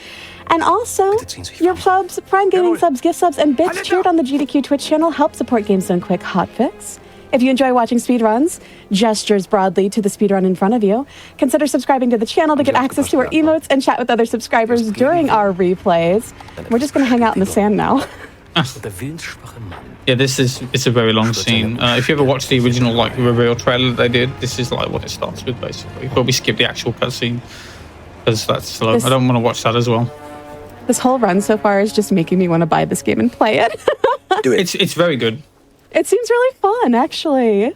And also, your subs, Prime Gaming subs, gift subs, and bits cheered on the GDQ Twitch channel help support Games Done Quick Hotfix. If you enjoy watching speedruns, gestures broadly to the speedrun in front of you, consider subscribing to the channel to get access to our emotes and chat with other subscribers during our replays. We're just going to hang out in the sand now. Yeah, it's a very long scene. If you ever watched the original like reveal trailer that they did, this is like what it starts with basically. But we skip the actual cutscene because that's slow. I don't want to watch that as well. This whole run so far is just making me want to buy this game and play it. Do it. It's very good. It seems really fun, actually.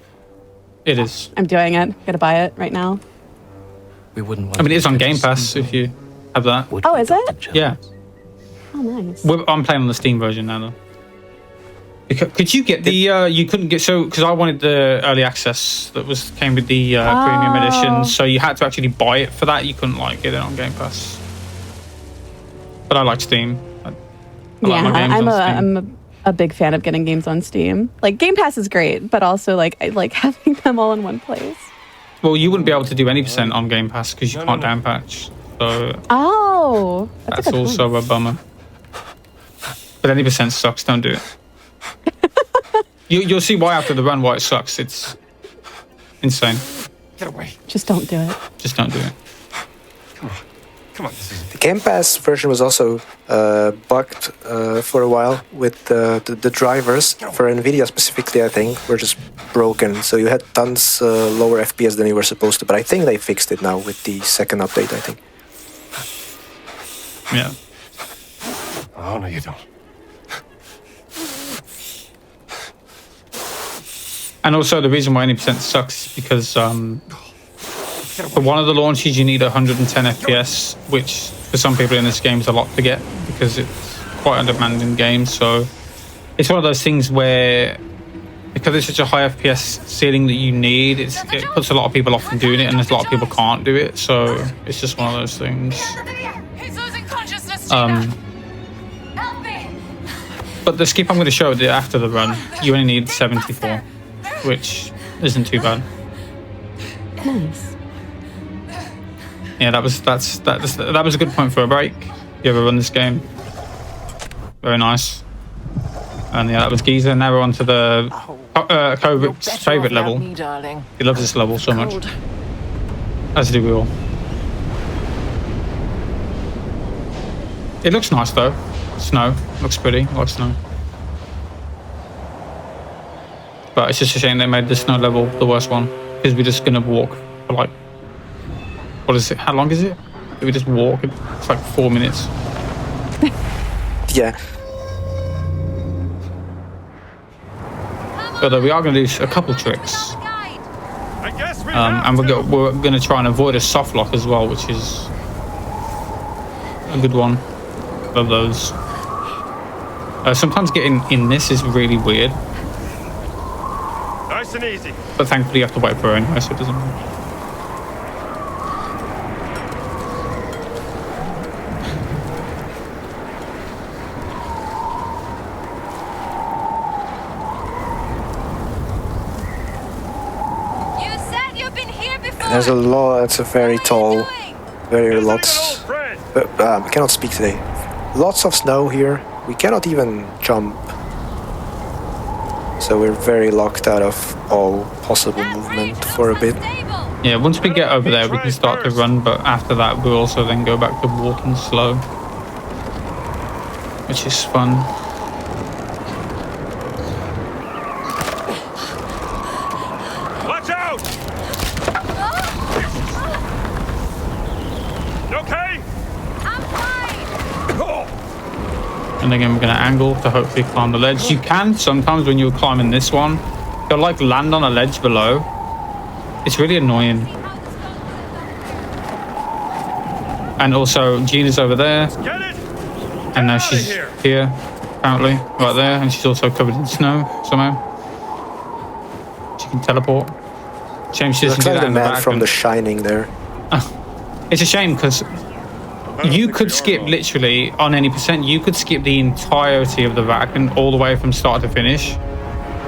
It is. I'm doing it. Gotta buy it right now. I mean, it's on Game Pass if you have that. Oh, is it? Yeah. Oh, nice. I'm playing on the Steam version now, though. Could you get the you couldn't get, so because I wanted the early access that came with the premium edition, so you had to actually buy it for that. You couldn't like get it on Game Pass. But I like Steam. I like my games on Steam. I'm a big fan of getting games on Steam. Like Game Pass is great, but also like I like having them all in one place. Well, you wouldn't be able to do any % on Game Pass because you can't down patch. So that's also a bummer. But any % sucks. Don't do it. You'll see why after the run why it sucks. It's insane. Get away. Just don't do it. Just don't do it. Come on. The Game Pass version was also bugged for a while with the drivers for NVIDIA specifically. I think were just broken, so you had tons lower FPS than you were supposed to. But I think they fixed it now with the second update. I think. Yeah. Oh no, you don't. And also the reason why any % sucks is because for one of the launches you need 110 FPS, which for some people in this game is a lot to get because it's quite a demanding game. So it's one of those things where because it's such a high FPS ceiling that you need, it puts a lot of people off from doing it, and there's a lot of people can't do it. So it's just one of those things. He's losing consciousness, Gina. Help me. But the skip I'm going to show after the run, you only need 74. Which isn't too bad. Nice. Yeah, that was a good point for a break. You ever run this game? Very nice. And yeah, that was Giza. Now we're on to the Kovic's favourite level. He loves this level so much. As do we all. It looks nice though. Snow looks pretty. I like snow. But it's just a shame they made the snow level the worst one because we're just gonna walk for like, what is it? How long is it? We just walk. It's like 4 minutes. Yeah. But we are gonna do a couple tricks, I guess we and we're gonna try and avoid a soft lock as well, which is a good one. Love those. Sometimes getting in this is really weird. Nice and easy. But thankfully you have to wait for her anyway, so it doesn't matter. You said you've been here before. There's a lot. It's a very tall, very lots. Friend. We cannot speak today. Lots of snow here. We cannot even jump. So we're very locked out of all possible movement for a bit. Yeah, once we get over there, we can start to run, but after that, we'll also then go back to walking slow, which is fun. Watch out! You okay? I'm fine. And again, we're going to angle to hopefully climb the ledge. You can sometimes when you're climbing this one, you'll like land on a ledge below. It's really annoying. And also, Gina's over there. Get it? And now she's here, apparently, right there. And she's also covered in snow somehow. She can teleport. Shame she doesn't Looks do like that the in the man back. from The Shining there. It's a shame because you could skip literally on any %. You could skip the entirety of the Vatican all the way from start to finish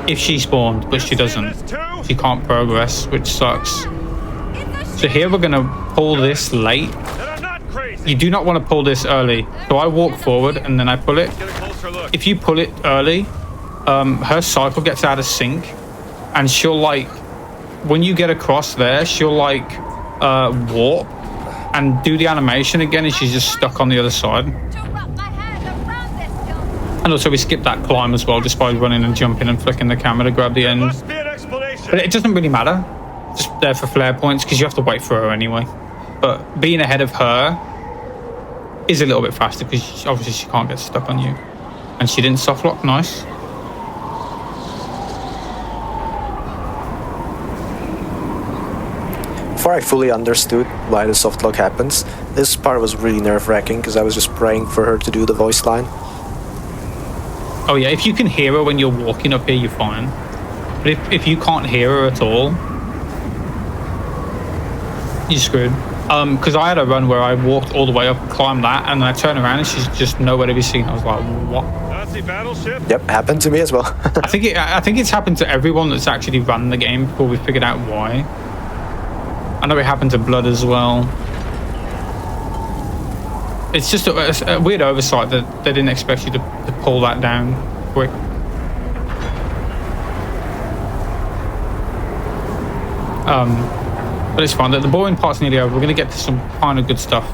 if she spawned, but she doesn't. She can't progress, which sucks. So here we're gonna pull this late. Then I'm not crazy. You do not want to pull this early. So I walk forward and then I pull it. Get a closer look. If you pull it early, her cycle gets out of sync, and she'll like, when you get across there, she'll like warp and do the animation again, and she's just stuck on the other side. And also we skip that climb as well, just by running and jumping and flicking the camera to grab the end. Must be an explanation. But it doesn't really matter. Just there for flare points because you have to wait for her anyway. But being ahead of her is a little bit faster because obviously she can't get stuck on you. And she didn't soft lock. Nice. Before I fully understood why the soft lock happens, this part was really nerve-wracking because I was just praying for her to do the voice line. Oh yeah, if you can hear her when you're walking up here, you're fine. But if you can't hear her at all, you're screwed. Because I had a run where I walked all the way up, climbed that, and then I turned around and she's just nowhere to be seen. I was like, what? Nazi battleship? Yep, happened to me as well. I think it's happened to everyone that's actually run the game before we figured out why. I know it happened to Blood as well. It's just a weird oversight that they didn't expect you to pull that down quick. But it's fine. The boring part's nearly over. We're going to get to some kind of good stuff.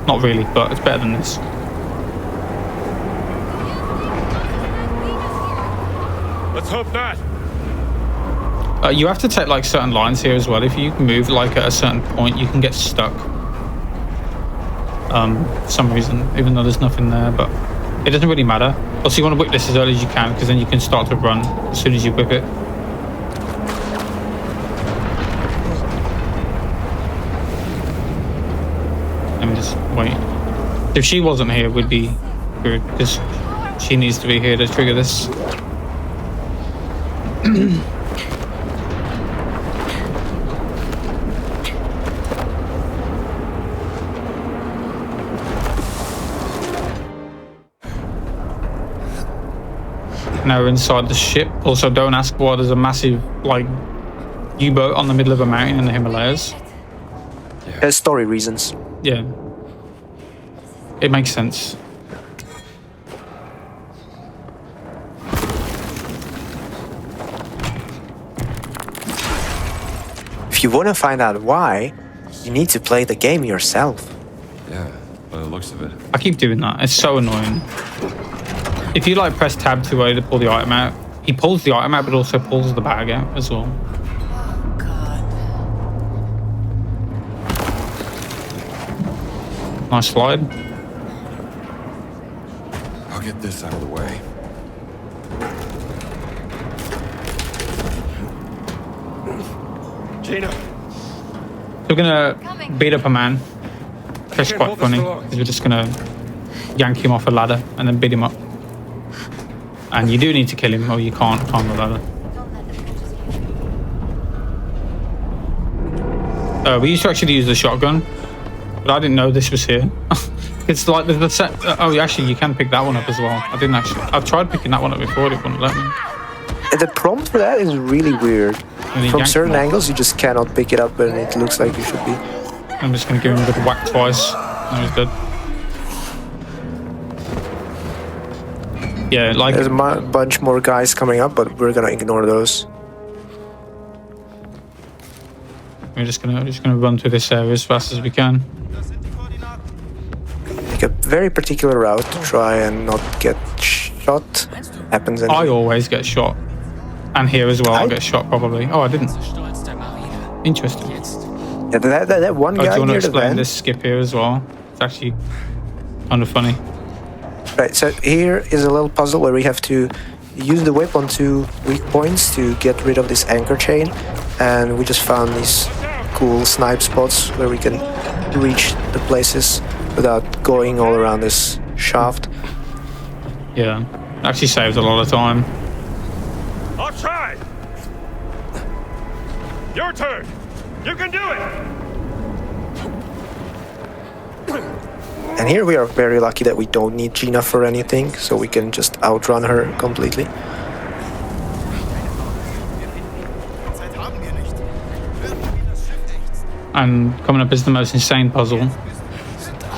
Not really, but it's better than this. Let's hope not. You have to take like certain lines here as well. If you move like at a certain point, you can get stuck. For some reason, even though there's nothing there, but it doesn't really matter. Also, you want to whip this as early as you can because then you can start to run as soon as you whip it. Let me just wait. If she wasn't here, we'd be good because she needs to be here to trigger this. Now we're inside the ship. Also, don't ask why there's a massive like U-boat on the middle of a mountain in the Himalayas. There's story reasons. Yeah, it makes sense. If you want to find out why, you need to play the game yourself. Yeah, by the looks of it. I keep doing that. It's so annoying. If you like press tab too early to pull the item out, he pulls the item out but also pulls the bag out as well. Oh, God. Nice slide. I'll get this out of the way. Gina, We're gonna beat up a man. That's quite funny. We're just gonna yank him off a ladder and then beat him up. And you do need to kill him or you can't climb the ladder. We used to actually use the shotgun, but I didn't know this was here. It's like the set. Oh, actually, you can pick that one up as well. I didn't actually. I've tried picking that one up before, it wouldn't let me. The prompt for that is really weird. And From certain angles, you just cannot pick it up and it looks like you should be. I'm just gonna give him a little whack twice. Now he's dead. Yeah, like There's a bunch more guys coming up, but we're gonna ignore those. we're just gonna run through this area as fast as we can. Take a very particular route to try and not get shot. Happens anyway. I always get shot, and here as well, I'll get shot probably. Oh, I didn't. Interesting. Yeah, that one Oh, do guy you want to near the explain van. this skip here as well? It's actually kind of funny. Right, so here is a little puzzle where we have to use the whip on 2 weak points to get rid of this anchor chain, and we just found these cool snipe spots where we can reach the places without going all around this shaft. Yeah, actually saves a lot of time. I'll try. Your turn. You can do it. And here we are very lucky that we don't need Gina for anything, so we can just outrun her completely. And coming up is the most insane puzzle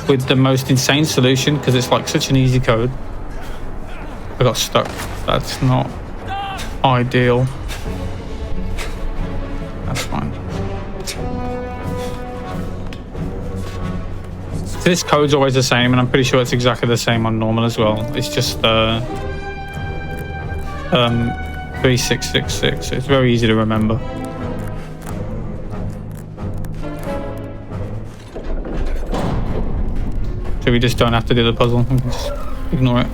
with the most insane solution because it's like such an easy code. I got stuck. That's not ideal. That's fine. So this code's always the same, and I'm pretty sure it's exactly the same on normal as well. It's just 3666. It's very easy to remember. So we just don't have to do the puzzle. We can just ignore it.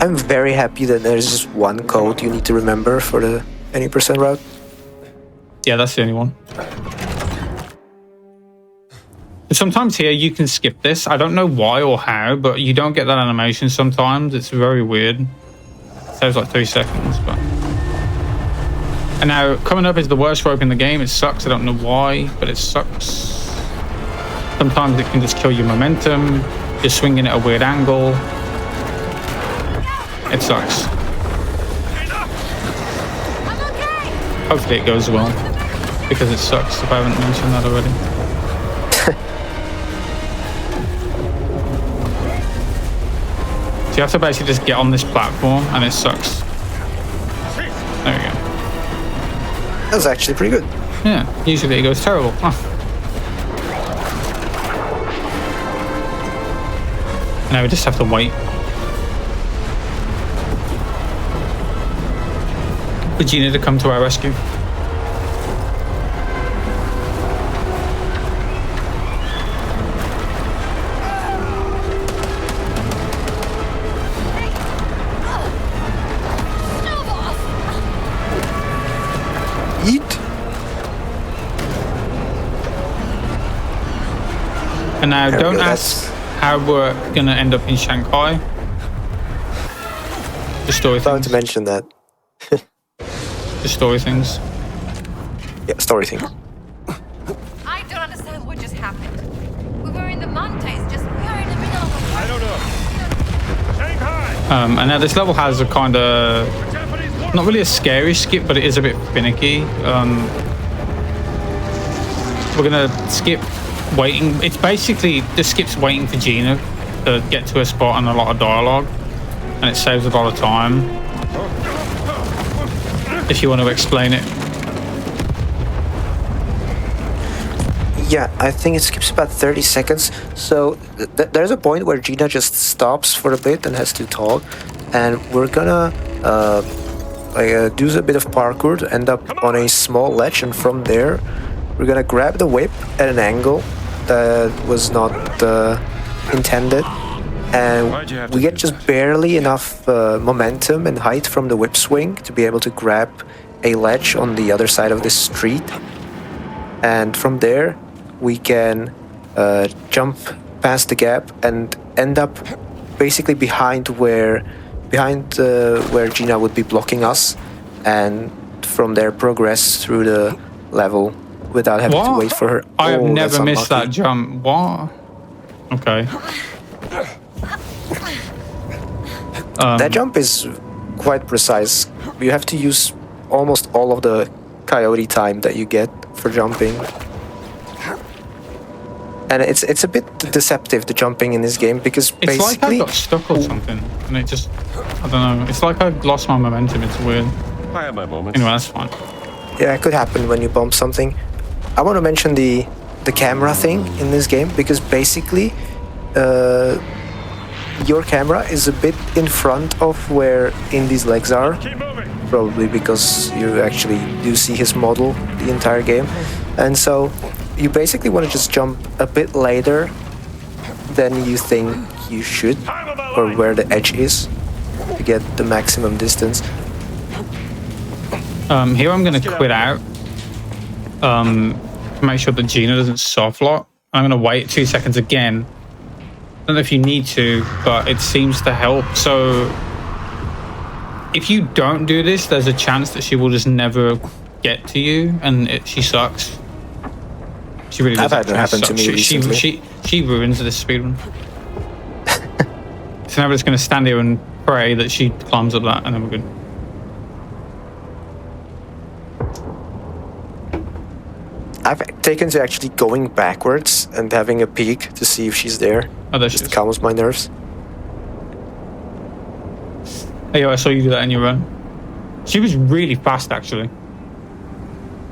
I'm very happy that there's just one code you need to remember for the any percent route. Yeah, that's the only one. Sometimes here you can skip this. I don't know why or how, but you don't get that animation sometimes. It's very weird. It saves like 3 seconds, but... And now, coming up is the worst rope in the game. It sucks. I don't know why, but it sucks. Sometimes it can just kill your momentum. You're swinging at a weird angle. It sucks. Hopefully it goes well, because it sucks if I haven't mentioned that already. So you have to basically just get on this platform, and it sucks. There we go. That was actually pretty good. Yeah, usually it goes terrible. Now we just have to wait for Gina to come to our rescue. Eat. And now There we don't go, ask how we're gonna end up in Shanghai. The story About things. to mention that. The story things. Yeah, story thing. I don't understand what just happened. We were in the mountains, just we are in the middle of a... I don't know. Shanghai! And now this level has a kind of not really a scary skip, but it is a bit finicky. We're gonna skip waiting. It's basically the skip's waiting for Gina to get to a spot and a lot of dialogue, and it saves a lot of time. If you want to explain it. Yeah, I think it skips about 30 seconds. So there's a point where Gina just stops for a bit and has to talk, and we're gonna do a bit of parkour to end up on a small ledge, and from there we're gonna grab the whip at an angle that was not intended, and we get just barely enough momentum and height from the whip swing to be able to grab a ledge on the other side of this street, and from there we can jump past the gap and end up basically behind where Gina would be blocking us, and from there progress through the level without having to wait for her. I have Oh, never that's missed that unlucky. jump. What? Okay. That jump is quite precise. You have to use almost all of the coyote time that you get for jumping. And it's a bit deceptive, the jumping in this game, because It's like I basically... got stuck or something, and it just, I don't know. It's like I lost my momentum. It's weird. I have my moments. Anyway, that's fine. Yeah, it could happen when you bump something. I want to mention the camera thing in this game, because basically your camera is a bit in front of where Indy's legs are, Keep moving. probably because you actually do see his model the entire game. And so you basically want to just jump a bit later than you think you should, or where the edge is, to get the maximum distance. Here I'm going to quit out. To make sure that Gina doesn't soft lock. I'm going to wait 2 seconds again. I don't know if you need to, but it seems to help. So if you don't do this, there's a chance that she will just never get to you, and she sucks. She really does. I've had that happen to me recently. She ruins this speedrun. So now we're just going to stand here and pray that she climbs up that, and then we're good. I've taken to actually going backwards and having a peek to see if she's there. Oh, there she Just is. calms my nerves. Hey, yo, I saw you do that in your run. She was really fast, actually.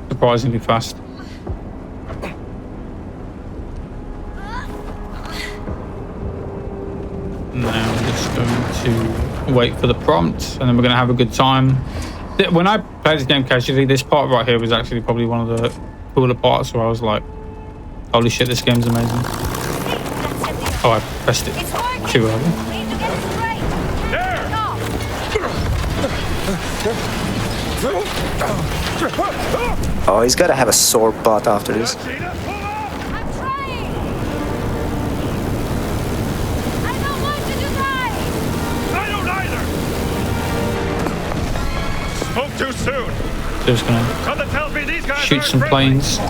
Surprisingly fast. Now we're just going to wait for the prompt, and then we're going to have a good time. When I played this game casually, this part right here was actually probably one of the cooler parts where I was like, holy shit, this game's amazing. Oh, I pressed it too early. We need to get it straight. No. Oh, he's got to have a sore butt after this. I'm trying. Too soon. Just gonna Something tells me these guys shoot aren't some friendly. planes. Wow!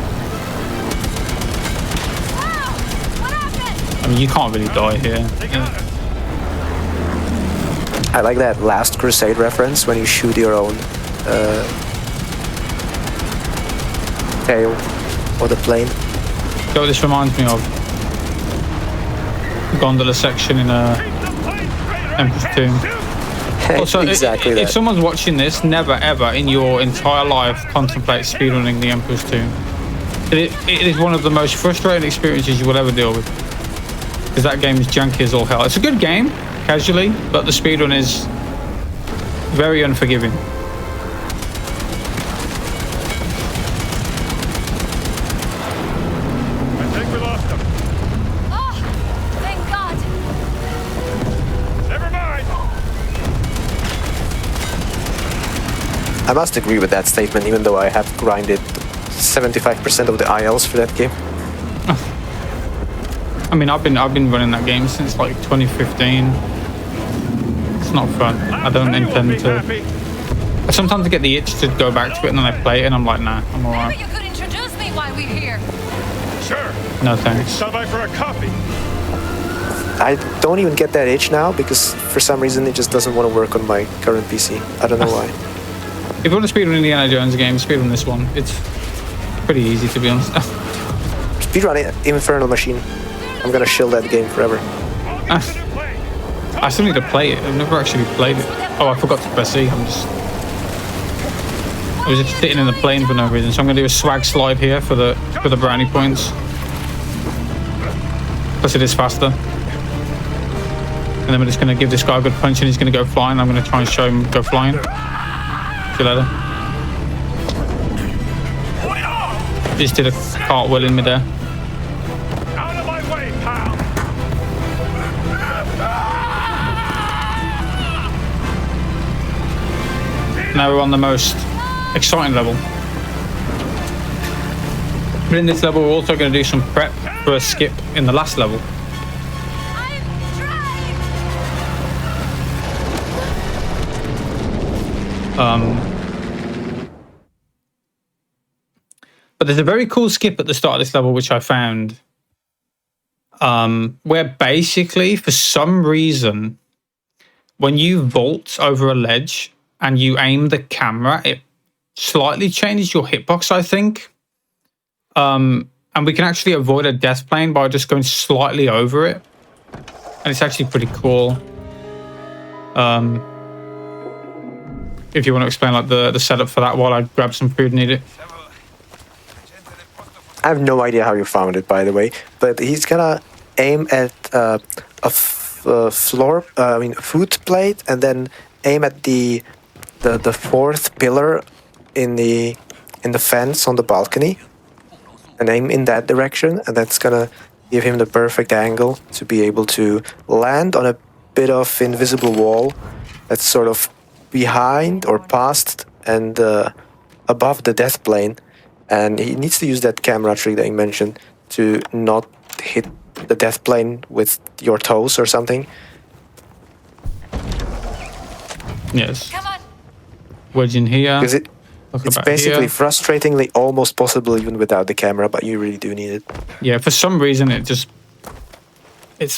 What happened? I mean, you can't really die here. They got us. I like that Last Crusade reference when you shoot your own tail or the plane. You know what this reminds me of? Gondola section in Keep the plane straight or I Emperor's can't Tomb. shoot. Also, Exactly if that. someone's watching this, never ever in your entire life contemplate speedrunning the Emperor's Tomb. It is one of the most frustrating experiences you will ever deal with. Because that game is janky as all hell. It's a good game, casually, but the speedrun is very unforgiving. I think we lost them. Oh, thank God. Never mind. I must agree with that statement, even though I have grinded 75% of the ILs for that game. I mean, I've been running that game since like 2015. It's not fun. I don't intend to. Sometimes I get the itch to go back to it and then I play it and I'm like, nah, I'm Maybe alright. you could introduce me while we're here. Sure. No thanks. Stop by for a coffee. I don't even get that itch now because for some reason it just doesn't want to work on my current PC. I don't know why. If you want to speedrun Indiana Jones game, speedrun this one. It's pretty easy, to be honest. Speedrun Infernal Machine. I'm gonna shill that game forever. I still need to play it. I've never actually played it. Oh, I forgot to press E. I was just sitting in the plane for no reason, so I'm gonna do a swag slide here for the brownie points. Plus it is faster. And then we're just gonna give this guy a good punch and he's gonna go flying. I'm gonna try and show him go flying. See you later. Just did a cartwheel in midair. Out of my way, pal. Now we're on the most exciting level. But in this level, we're also going to do some prep for a skip in the last level. I'm trying. But there's a very cool skip at the start of this level, which I found, where basically, for some reason, when you vault over a ledge and you aim the camera, it slightly changes your hitbox, I think. And we can actually avoid a death plane by just going slightly over it. And it's actually pretty cool. If you want to explain like the setup for that while I grab some food and eat it. I have no idea how you found it, by the way, but he's gonna aim at a food plate, and then aim at the fourth pillar in the fence on the balcony, and aim in that direction, and that's gonna give him the perfect angle to be able to land on a bit of invisible wall that's sort of behind or past and above the death plane. And he needs to use that camera trick that you mentioned to not hit the death plane with your toes or something. Yes. Come on. Wedge in here. Because Look it's about basically here. frustratingly almost possible even without the camera, but you really do need it. Yeah, for some reason it's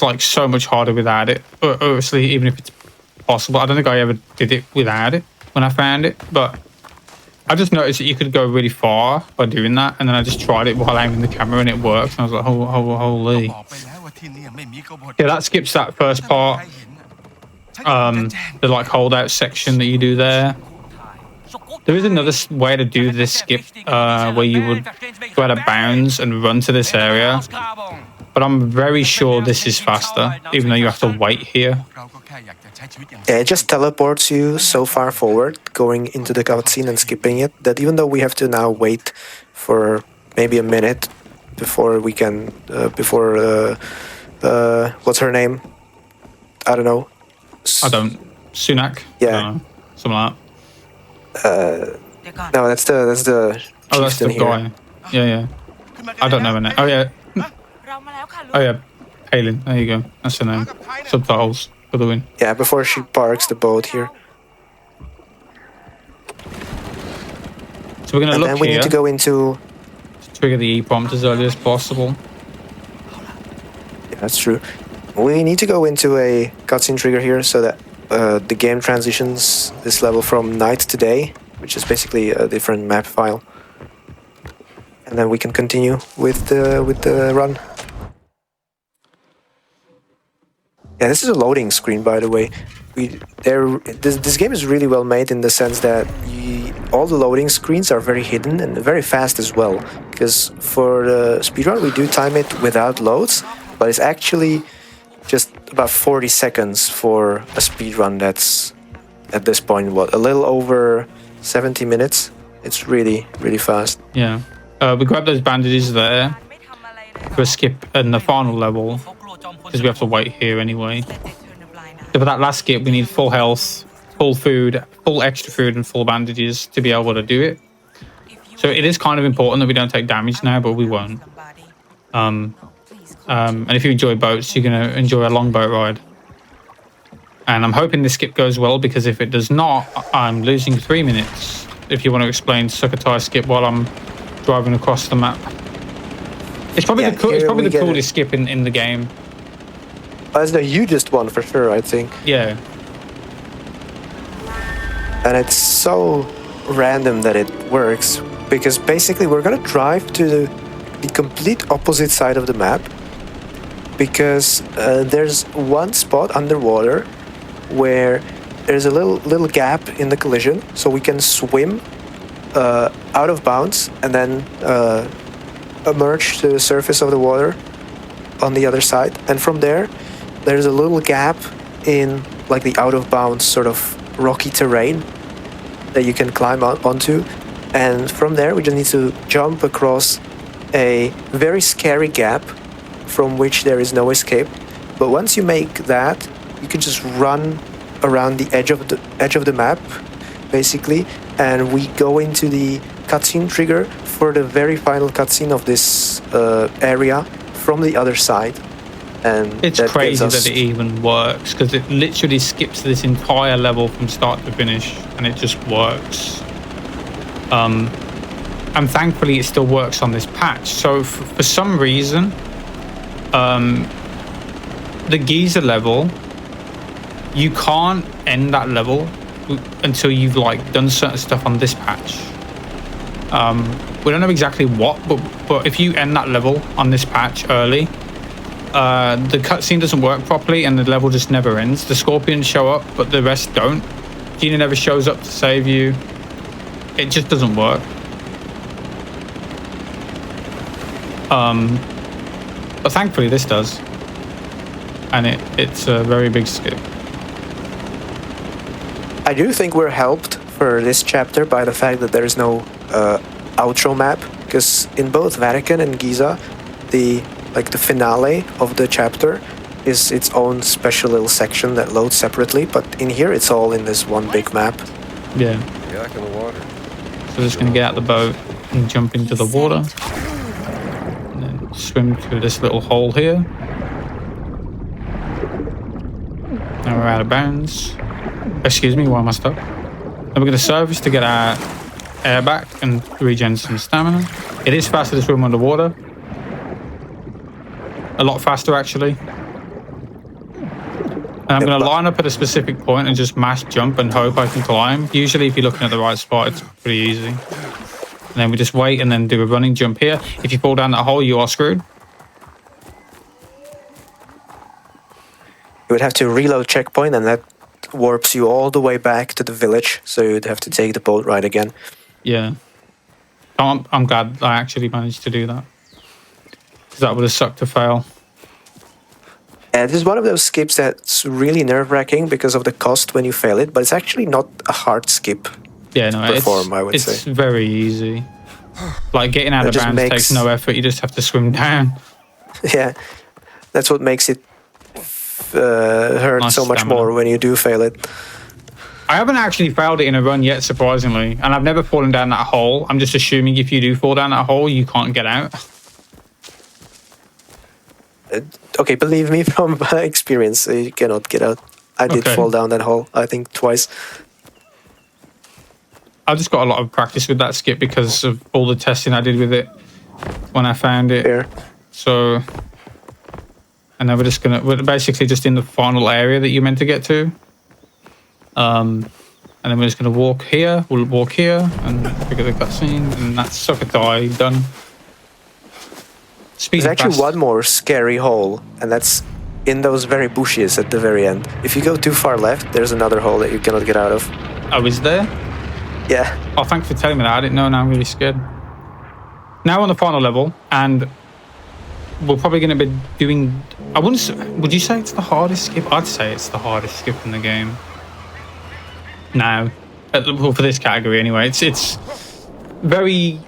like so much harder without it. Obviously, even if it's possible, I don't think I ever did it without it when I found it, but I just noticed that you could go really far by doing that, and then I just tried it while aiming the camera and it works, and I was like, holy. Yeah, that skips that first part. The like holdout section that you do there. There is another way to do this skip where you would go out of bounds and run to this area, but I'm very sure this is faster, even though you have to wait here. Yeah, it just teleports you so far forward, going into the cutscene and skipping it, that even though we have to now wait for maybe a minute before we can, what's her name? I don't know. Sunak? Yeah. I don't know. Something like that. No, that's the Oh, that's the chieftain here. guy. Yeah. I don't know her name. Oh, yeah. Oh, yeah. Palin. There you go. That's her name. Subtitles for the win. Yeah, before she parks the boat here. So we're going to And look then we here. need to go into... Trigger the E-prompt as early as possible. Yeah, that's true. We need to go into a cutscene trigger here so that the game transitions this level from night to day, which is basically a different map file. And then we can continue with the run. Yeah, this is a loading screen, by the way. This game is really well made in the sense that all the loading screens are very hidden and very fast as well. Because for the speedrun, we do time it without loads, but it's actually just about 40 seconds for a speedrun that's at this point, what, a little over 70 minutes? It's really, really fast. Yeah. We grab those bandages there for a skip in the final level, because we have to wait here anyway. So for that last skip, we need full health, full food, full extra food, and full bandages to be able to do it. So it is kind of important that we don't take damage now, but we won't. And if you enjoy boats, you're going to enjoy a long boat ride. And I'm hoping this skip goes well, because if it does not, I'm losing 3 minutes. If you want to explain Sukhothai skip while I'm driving across the map. It's probably the coolest skip in the game. It's the hugest one for sure, I think. Yeah. And it's so random that it works, because basically we're gonna drive to the complete opposite side of the map, because there's one spot underwater where there's a little gap in the collision, so we can swim out of bounds and then emerge to the surface of the water on the other side. And from there's a little gap in like the out of bounds sort of rocky terrain that you can climb onto. And from there we just need to jump across a very scary gap from which there is no escape. But once you make that, you can just run around the edge of the map, basically, and we go into the cutscene trigger for the very final cutscene of this area from the other side. And it's crazy that it even works, because it literally skips this entire level from start to finish, and it just works. And thankfully it still works on this patch. So for some reason, the geyser level, you can't end that level until you've like done certain stuff on this patch. We don't know exactly what, but if you end that level on this patch early, the cutscene doesn't work properly and the level just never ends. The scorpions show up, but the rest don't. Gina never shows up to save you. It just doesn't work. But thankfully this does, and it's a very big skip. I do think we're helped for this chapter by the fact that there is no outro map, because in both Vatican and Giza, the finale of the chapter is its own special little section that loads separately, but in here it's all in this one big map. Yeah. Yak in the water. So we're just gonna get out the boat and jump into the water, and then swim through this little hole here. Now we're out of bounds. Excuse me, why am I stuck? Then we're gonna service to get our air back and regen some stamina. It is faster to swim underwater. A lot faster, actually. And I'm going to line up at a specific point and just mash jump and hope I can climb. Usually, if you're looking at the right spot, it's pretty easy. And then we just wait and then do a running jump here. If you fall down that hole, you are screwed. You would have to reload checkpoint, and that warps you all the way back to the village, so you'd have to take the boat ride again. Yeah. I'm glad I actually managed to do that, because that would have sucked to fail. And this is one of those skips that's really nerve-wracking because of the cost when you fail it, but it's actually not a hard skip Yeah, no, to perform, I would say. It's very easy. Like getting out of bounds takes no effort. You just have to swim down. Yeah, that's what makes it hurt Nice so much stamina. more when you do fail it. I haven't actually failed it in a run yet, surprisingly. And I've never fallen down that hole. I'm just assuming if you do fall down that hole, you can't get out. Okay, believe me from experience, you cannot get out. I did fall down that hole, I think, twice. I just got a lot of practice with that skip because of all the testing I did with it when I found it. Fair. So, and then we're basically just in the final area that you're meant to get to. And then we're just gonna walk here. We'll walk here and figure the cutscene, and that's sucker die done. There's actually fast. one more scary hole, and that's in those very bushes at the very end. If you go too far left, there's another hole that you cannot get out of. Oh, is there? Yeah. Oh, thanks for telling me that. I didn't know. Now I'm really scared. Now on the final level, and we're probably going to be doing. Would you say it's the hardest skip? I'd say it's the hardest skip in the game. Now, well, for this category anyway, it's very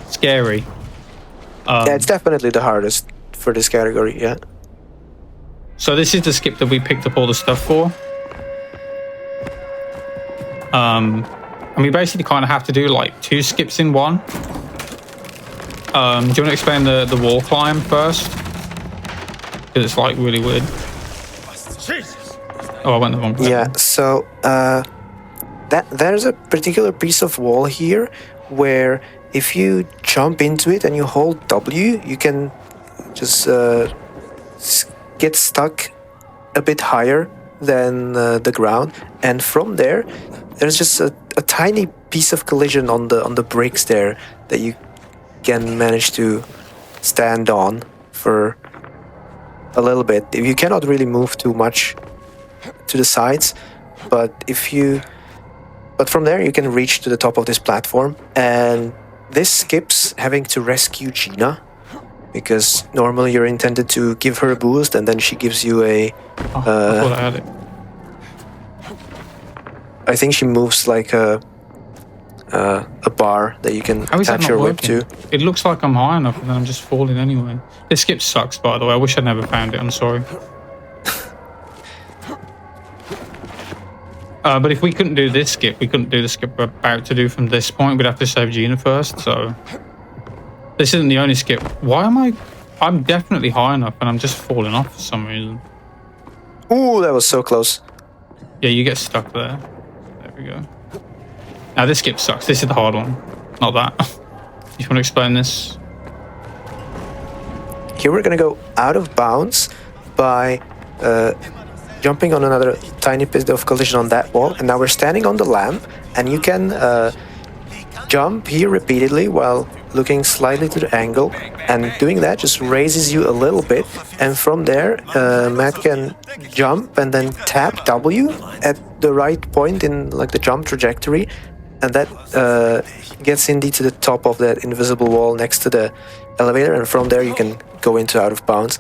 scary. Yeah, it's definitely the hardest for this category. Yeah. So this is the skip that we picked up all the stuff for. And we basically kind of have to do like 2 skips in one. Do you want to explain the wall climb first? Because it's like really weird. Jesus. Oh, I went the wrong way. Yeah. So there's a particular piece of wall here where if you jump into it and you hold W, you can just get stuck a bit higher than the ground, and from there's just a tiny piece of collision on the bricks there that you can manage to stand on for a little bit. You cannot really move too much to the sides, but from there you can reach to the top of this platform, and this skips having to rescue Gina, because normally you're intended to give her a boost and then she gives you a I thought I had it. I think she moves like a bar that you can How is that attach not your whip working? to. It looks like I'm high enough, and then I'm just falling anyway. This skip sucks, by the way. I wish I'd never found it. I'm sorry. But if we couldn't do this skip, we couldn't do the skip we're about to do from this point. We'd have to save Gina first, so... This isn't the only skip. Why am I... I'm definitely high enough, and I'm just falling off for some reason. Ooh, that was so close. Yeah, you get stuck there. There we go. Now, this skip sucks. This is the hard one. Not that. You want to explain this? Here we're gonna go out of bounds by jumping on another tiny bit of collision on that wall, and now we're standing on the lamp, and you can jump here repeatedly while looking slightly to the angle, and doing that just raises you a little bit, and from there Matt can jump and then tap W at the right point in like the jump trajectory, and that gets indeed to the top of that invisible wall next to the elevator, and from there you can go into out of bounds.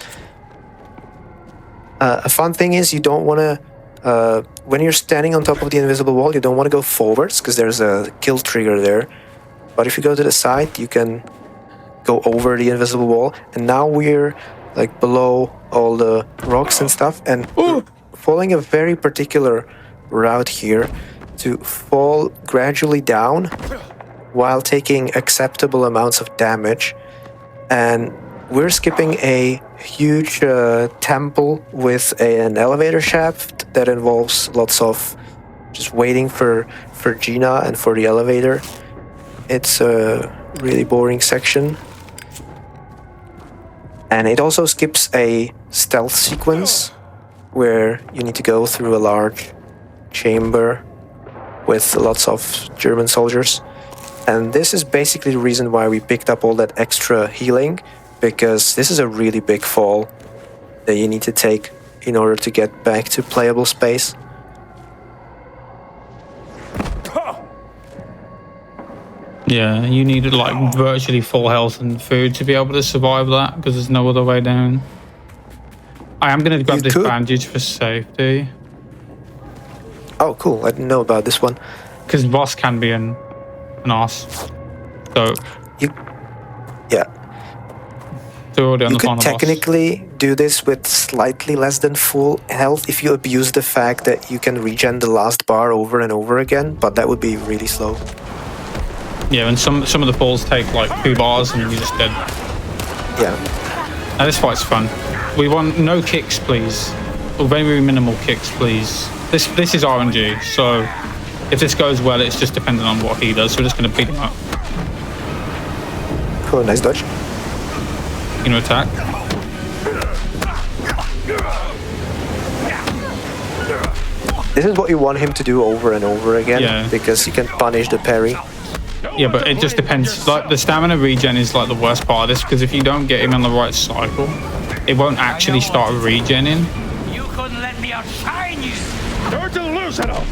A fun thing is you don't want to, when you're standing on top of the invisible wall, you don't want to go forwards because there's a kill trigger there. But if you go to the side, you can go over the invisible wall. And now we're like below all the rocks and stuff, and following a very particular route here to fall gradually down while taking acceptable amounts of damage. And we're skipping a huge temple with an elevator shaft that involves lots of just waiting for Gina and for the elevator. It's a really boring section. And it also skips a stealth sequence where you need to go through a large chamber with lots of German soldiers. And this is basically the reason why we picked up all that extra healing, because this is a really big fall that you need to take in order to get back to playable space. Yeah, you needed like virtually full health and food to be able to survive that, because there's no other way down. I am going to grab this bandage for safety. Oh, cool. I didn't know about this one. Because boss can be an arse. So... Yeah. So you could technically do this with slightly less than full health if you abuse the fact that you can regen the last bar over and over again, but that would be really slow. Yeah, and some of the falls take like 2 bars and you're just dead. Yeah. Now this fight's fun. We want no kicks, please. Or very minimal kicks, please. This is RNG, so If this goes well, it's just dependent on what he does. So we're just going to beat him up. Oh, nice dodge. You know, attack. This is what you want him to do over and over again, Yeah. because you can punish the parry. Yeah, but it just depends. Like the stamina regen is like the worst part of this, because if you don't get him on the right cycle, it won't actually start regening. You couldn't let me outshine you. Don't delusional!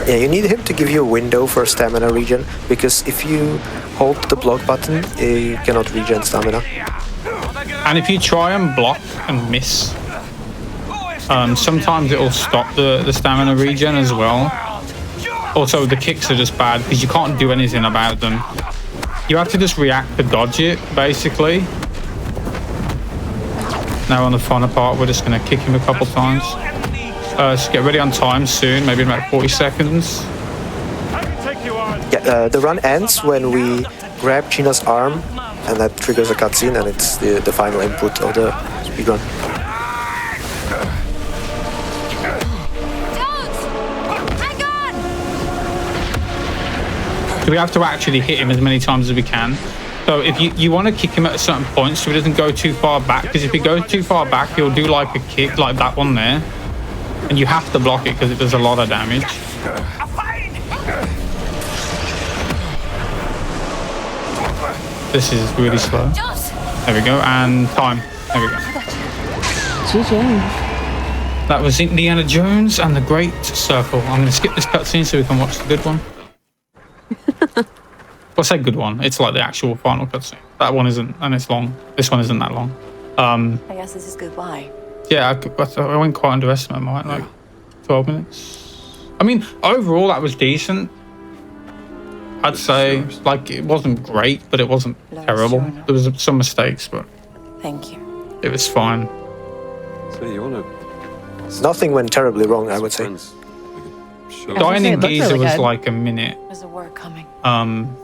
Yeah, you need him to give you a window for stamina regen, because if you hold the block button, you cannot regen stamina. And if you try and block and miss, sometimes it'll stop the stamina regen as well. Also, the kicks are just bad because you can't do anything about them. You have to just react to dodge it, basically. Now on the funner part, we're just going to kick him a couple times. So get ready on time soon, maybe in about 40 seconds. I can take you on. Yeah, the run ends when we grab Gina's arm, and that triggers a cutscene, and it's the final input of the speedrun. Hang on! So we have to actually hit him as many times as we can. So if you want to kick him at a certain point so he doesn't go too far back, because if he goes too far back, he'll do like a kick like that one there. And you have to block it because it does a lot of damage. This is really slow. There we go, and time. There we go. GG. That was Indiana Jones and the Great Circle. I'm going to skip this cutscene so we can watch the good one. Well, I say good one. It's like the actual final cutscene. That one isn't, and it's long. This one isn't that long. I guess this is goodbye. Yeah, I went quite underestimate mine, like 12 minutes. I mean, overall, that was decent. I'd say, like, it wasn't great, but it wasn't terrible. There was some mistakes, but Thank you. it was fine. So you want to Nothing went terribly wrong, I would say. Dining it looked Geezer really was good. like a minute. There's a work coming. Um,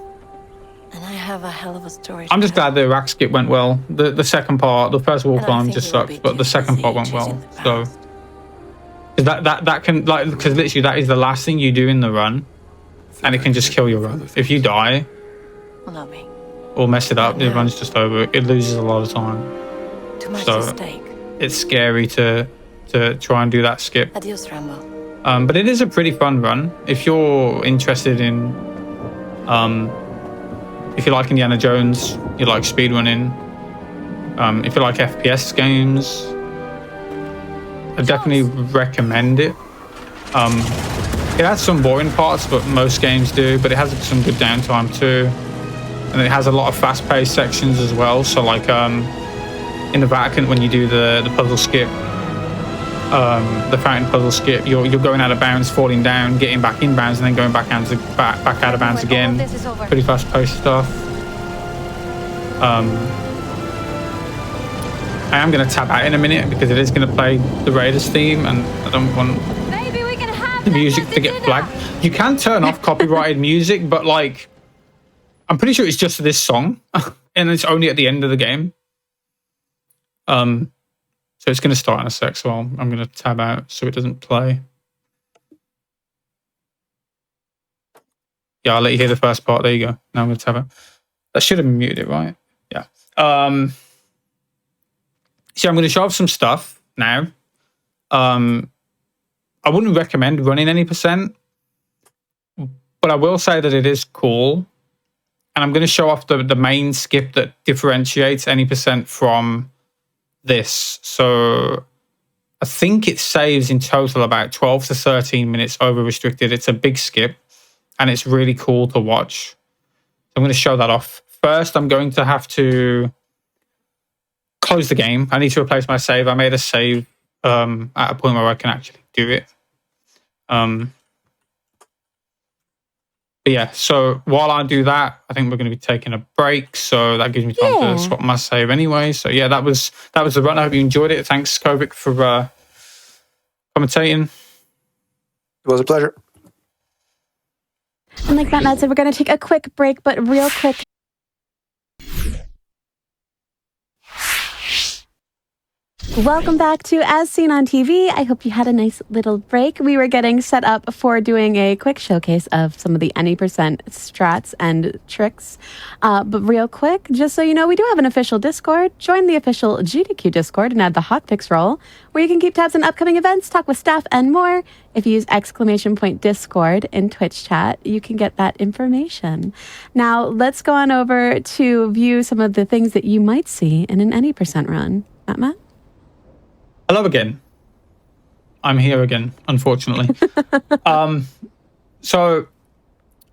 And I have a hell of a story. I'm just glad the Iraq skip went well. The second part, the first wall And I climb think just it will sucked, be but the too second easy part went well. choosing the So past. 'cause that can, like, because literally that is the last thing you do in the run, and it can just kill your run. If you die Well, not me. or mess it up, the run's just over. It loses a lot of time. Too much So- at stake. It's scary to try and do that skip. Adios, Rambo. But it is a pretty fun run. If you're interested in, if you like Indiana Jones, you like speedrunning, if you like FPS games, I definitely recommend it. It has some boring parts, but most games do, but it has some good downtime too. And it has a lot of fast-paced sections as well. So like in the Vatican, when you do the puzzle skip, the fountain puzzle skip, you're going out of bounds, falling down, getting back in bounds, and then going back out of bounds again. This is over. Pretty fast-paced stuff. I am going to tab out in a minute because it is going to play the Raiders theme, and I don't want Maybe we can have the music to get flagged. You can turn off copyrighted music, but like, I'm pretty sure it's just this song, and it's only at the end of the game. So it's going to start in a sec, so I'm going to tab out so it doesn't play. Yeah, I'll let you hear the first part. There you go. Now I'm going to tab out. That should have muted it, right? Yeah. So I'm going to show off some stuff now. I wouldn't recommend running any percent, but I will say that it is cool. And I'm going to show off the main skip that differentiates any percent from this. So I think it saves in total about 12 to 13 minutes over restricted. It's a big skip and it's really cool to watch. So I'm going to show that off. First, I'm going to have to close the game. I need to replace my save. I made a save at a point where I can actually do it. But yeah, so while I do that, I think we're going to be taking a break. So that gives me time to swap my save anyway. So yeah, that was the run. I hope you enjoyed it. Thanks, Kovic, for commentating. It was a pleasure. And like Matt said, we're going to take a quick break, but real quick. Welcome back to As Seen on TV. I hope you had a nice little break. We were getting set up for doing a quick showcase of some of the any percent strats and tricks. But real quick, just so you know, we do have an official Discord. Join the official GDQ Discord and add the Hotfix role, where you can keep tabs on upcoming events, talk with staff, and more. If you use !Discord in Twitch chat, you can get that information. Now, let's go on over to view some of the things that you might see in an any percent run. Matt? Hello again. I'm here again, unfortunately. So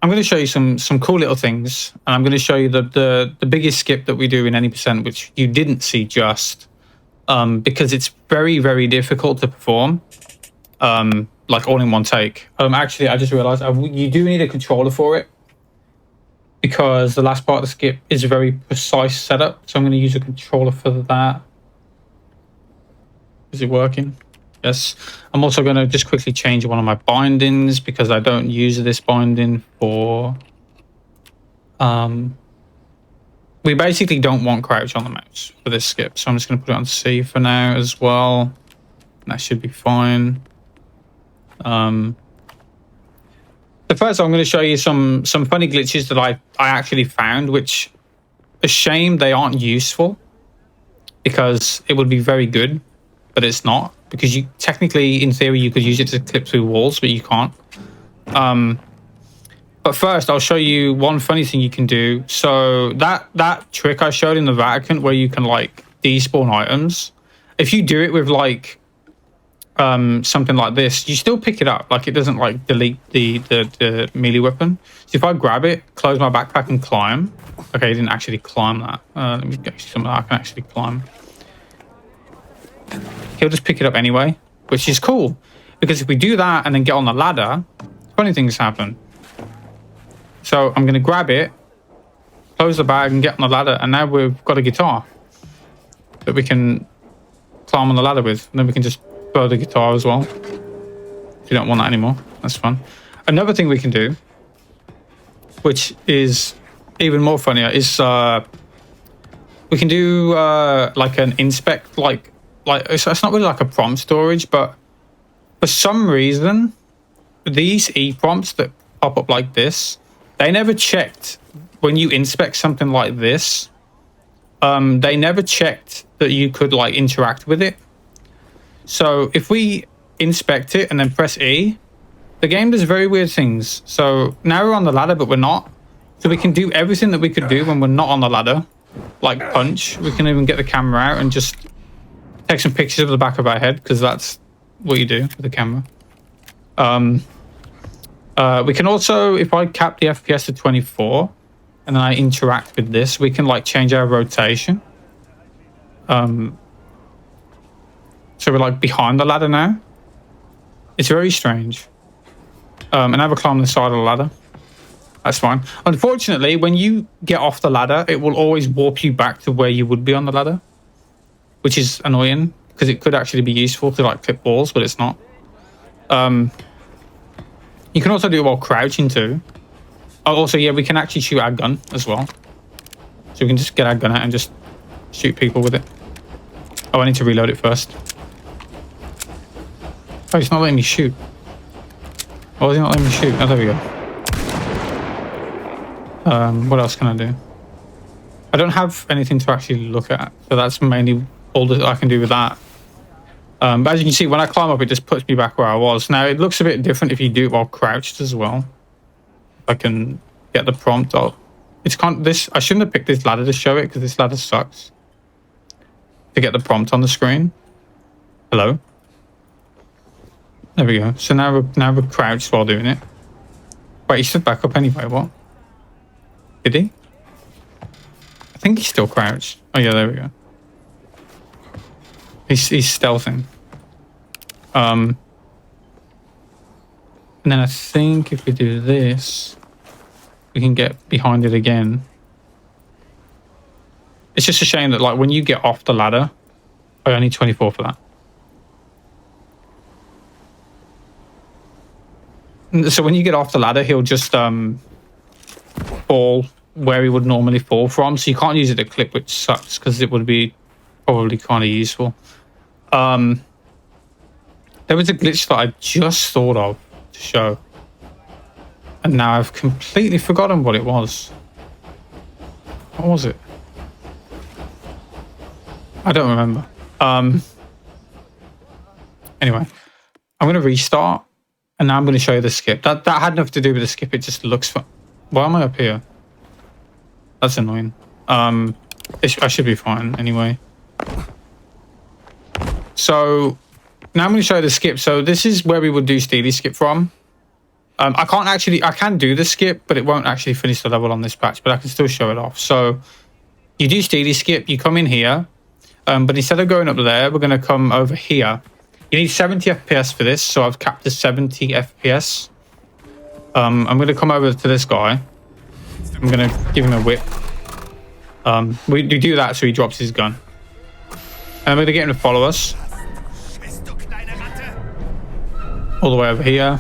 I'm going to show you some cool little things, and I'm going to show you the biggest skip that we do in any percent, which you didn't see just because it's very, very difficult to perform, like all in one take. Actually, I just realized you do need a controller for it, because the last part of the skip is a very precise setup. So I'm going to use a controller for that. Is it working? Yes. I'm also going to just quickly change one of my bindings, because I don't use this binding for... we basically don't want crouch on the mouse for this skip. So I'm just going to put it on C for now as well. That should be fine. So first I'm going to show you some funny glitches that I actually found, which a shame they aren't useful, because it would be very good. But it's not, because you technically, in theory, you could use it to clip through walls, but you can't. But first, I'll show you one funny thing you can do. So that trick I showed in the Vatican, where you can like despawn items, if you do it with like something like this, you still pick it up. Like, it doesn't like delete the melee weapon. So if I grab it, close my backpack, and climb. Okay, I didn't actually climb that. Let me get something that I can actually climb. He'll just pick it up anyway, which is cool, because if we do that and then get on the ladder, funny things happen. So I'm going to grab it, close the bag, and get on the ladder, and now we've got a guitar that we can climb on the ladder with, and then we can just throw the guitar as well. If you don't want that anymore, that's fun. Another thing we can do, which is even more funnier, is we can do like an inspect, like it's not really like a prompt storage, but for some reason these e-prompts that pop up like this, they never checked when you inspect something like this. They never checked that you could like interact with it. So if we inspect it and then press E, the game does very weird things. So now we're on the ladder, but we're not. So we can do everything that we could do when we're not on the ladder, like punch. We can even get the camera out and just take some pictures of the back of our head, because that's what you do with the camera. We can also, if I cap the FPS to 24 and then I interact with this, we can like change our rotation. So we're like behind the ladder now. It's very strange. And now we're climbing the side of the ladder. That's fine. Unfortunately, when you get off the ladder, it will always warp you back to where you would be on the ladder, which is annoying, because it could actually be useful to like clip walls, but it's not. You can also do it while crouching too. Oh, also, yeah, we can actually shoot our gun as well. So we can just get our gun out and just shoot people with it. Oh, I need to reload it first. Oh, it's not letting me shoot. Oh, it's not letting me shoot. Oh, there we go. What else can I do? I don't have anything to actually look at, so that's mainly all that I can do with that. But as you can see, when I climb up, it just puts me back where I was. Now, it looks a bit different if you do it while crouched as well. I can get the prompt up. It's this. I shouldn't have picked this ladder to show it, because this ladder sucks. To get the prompt on the screen. Hello. There we go. So now we're crouched while doing it. Wait, he stood back up anyway. What? Did he? I think he's still crouched. Oh yeah, there we go. He's stealthing. And then I think if we do this, we can get behind it again. It's just a shame that like when you get off the ladder, I only 24 for that. So when you get off the ladder, he'll just fall where he would normally fall from. So you can't use it to clip, which sucks, because it would be probably kind of useful. There was a glitch that I just thought of to show. And now I've completely forgotten what it was. What was it? I don't remember. Anyway, I'm going to restart. And now I'm going to show you the skip. That had nothing to do with the skip. It just looks fun. Why am I up here? That's annoying. I should be fine anyway. So now I'm going to show you the skip. So this is where we would do Steely skip from. I can do the skip, but it won't actually finish the level on this patch, but I can still show it off. So you do Steely skip, you come in here, but instead of going up there, we're going to come over here. You need 70 FPS for this, so I've capped to 70 FPS. I'm going to come over to this guy. I'm going to give him a whip. We do that so he drops his gun. And I'm going to get him to follow us. All the way over here.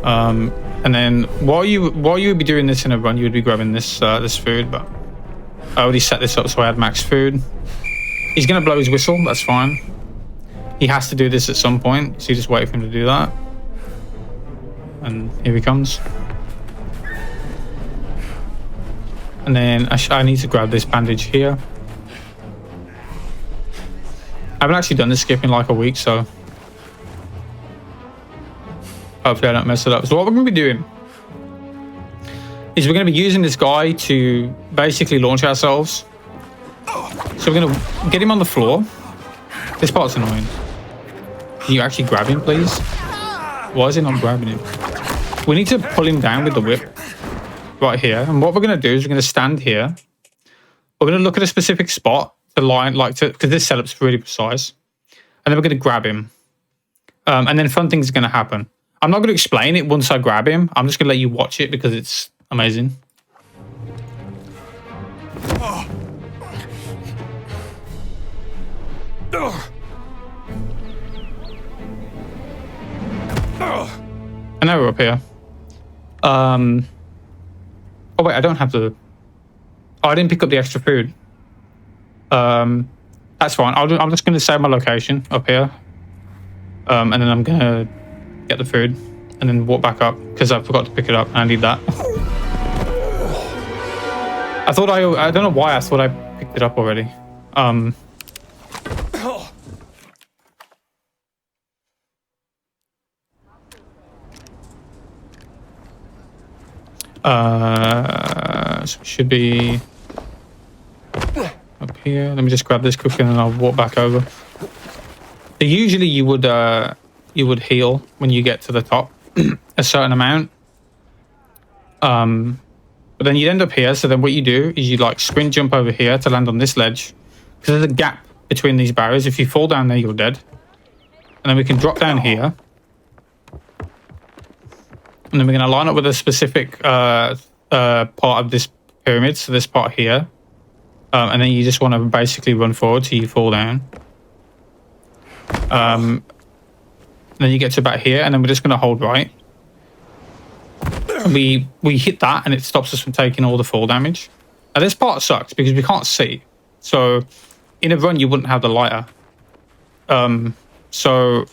And then while you would be doing this in a run, you would be grabbing this this food, but I already set this up so I had max food. He's going to blow his whistle, that's fine. He has to do this at some point, so you just wait for him to do that. And here he comes. And then I need to grab this bandage here. I haven't actually done this skip in like a week, so hopefully I don't mess it up. So what we're going to be doing is we're going to be using this guy to basically launch ourselves. So we're going to get him on the floor. This part's annoying. Can you actually grab him, please? Why is he not grabbing him? We need to pull him down with the whip right here. And what we're going to do is we're going to stand here. We're going to look at a specific spot, the line, because this setup's really precise. And then we're going to grab him. And then fun things are going to happen. I'm not going to explain it once I grab him. I'm just going to let you watch it because it's amazing. And now we're up here. Oh wait, I don't have the... Oh, I didn't pick up the extra food. That's fine. I'm just going to save my location up here. And then I'm going to get the food and then walk back up because I forgot to pick it up and I need that. I don't know why I thought I picked it up already. So it should be up here. Let me just grab this quickly and then I'll walk back over. So usually you would heal when you get to the top a certain amount. But then you'd end up here. So then what you do is you like sprint jump over here to land on this ledge. Because there's a gap between these barriers. If you fall down there, you're dead. And then we can drop down here. And then we're going to line up with a specific part of this pyramid. So this part here. And then you just want to basically run forward till you fall down. Then you get to about here. And then we're just going to hold right. We hit that and it stops us from taking all the fall damage. Now this part sucks because we can't see. So in a run you wouldn't have the lighter. So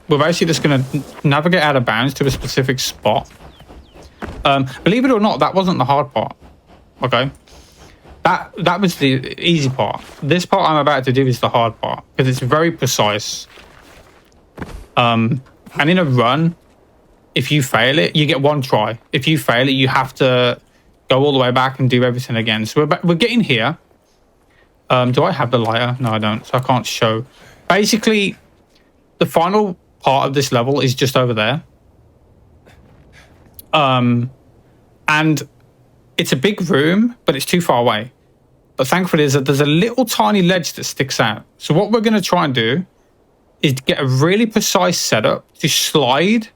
we're basically just going to navigate out of bounds to a specific spot. Believe it or not, that wasn't the hard part. Okay. That was the easy part. This part I'm about to do is the hard part because it's very precise. And in a run, if you fail it, you get one try. If you fail it, you have to go all the way back and do everything again. So we're getting here. Do I have the lighter? No, I don't. So I can't show. Basically, the final part of this level is just over there. And it's a big room, but it's too far away. But thankfully, there's a little tiny ledge that sticks out. So what we're going to try and do is get a really precise setup to slide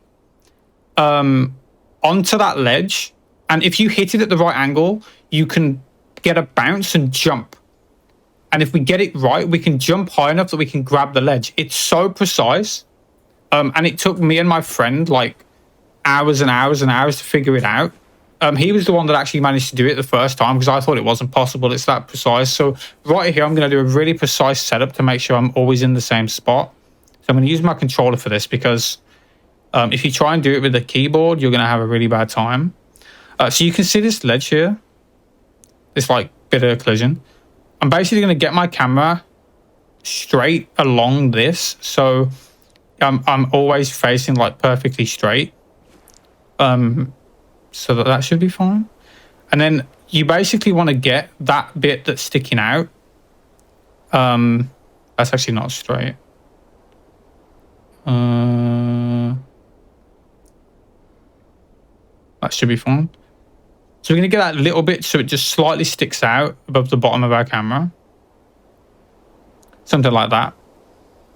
onto that ledge. And if you hit it at the right angle, you can get a bounce and jump. And if we get it right, we can jump high enough that we can grab the ledge. It's so precise. And it took me and my friend like hours and hours and hours to figure it out. He was the one that actually managed to do it the first time because I thought it wasn't possible. It's that precise. So right here, I'm going to do a really precise setup to make sure I'm always in the same spot. So I'm going to use my controller for this because if you try and do it with the keyboard, you're going to have a really bad time. So you can see this ledge here, this like bit of collision. I'm basically going to get my camera straight along this. So I'm always facing like perfectly straight. So that should be fine. And then you basically want to get that bit that's sticking out. That's actually not straight. That should be fine. So we're going to get that little bit so it just slightly sticks out above the bottom of our camera. Something like that.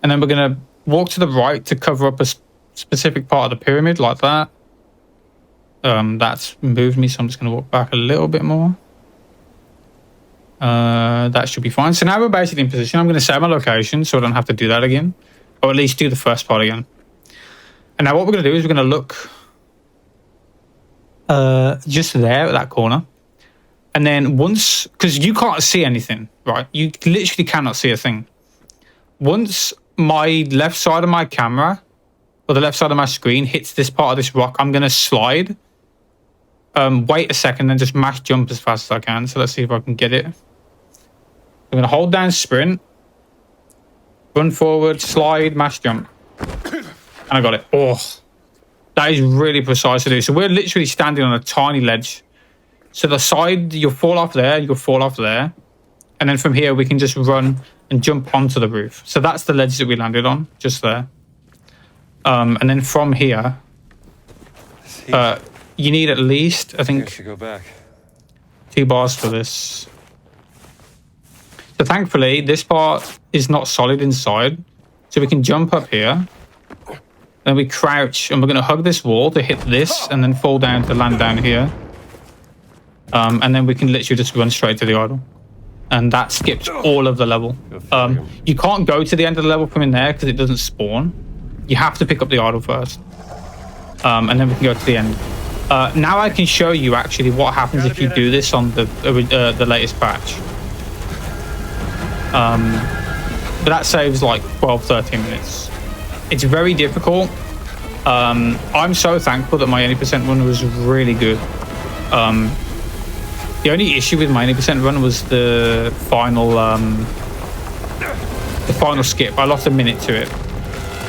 And then we're going to walk to the right to cover up a specific part of the pyramid like that. That's moved me, so I'm just going to walk back a little bit more. That should be fine. So now we're basically in position. I'm going to save my location so I don't have to do that again. Or at least do the first part again. And now what we're going to do is we're going to look just there at that corner. And then once, because you can't see anything, right? You literally cannot see a thing. Once my left side of my camera or the left side of my screen hits this part of this rock, I'm going to slide. Wait a second, then just mash jump as fast as I can. So let's see if I can get it. I'm going to hold down sprint, run forward, slide, mash jump. And I got it. Oh, that is really precise to do. So we're literally standing on a tiny ledge. So the side, you'll fall off there, you'll fall off there. And then from here, we can just run and jump onto the roof. So that's the ledge that we landed on, just there. And then from here, you need at least, I think, go back. 2 bars for this. So thankfully, this part is not solid inside. So we can jump up here. Then we crouch, and we're going to hug this wall to hit this, and then fall down to land down here. And then we can literally just run straight to the idol. And that skips all of the level. You can't go to the end of the level from in there because it doesn't spawn. You have to pick up the idol first. And then we can go to the end. Now I can show you actually what happens if you do this on the latest patch. But that saves like 12-13 minutes. It's very difficult. I'm so thankful that my 80% run was really good. The only issue with my 80% run was the final skip. I lost a minute to it.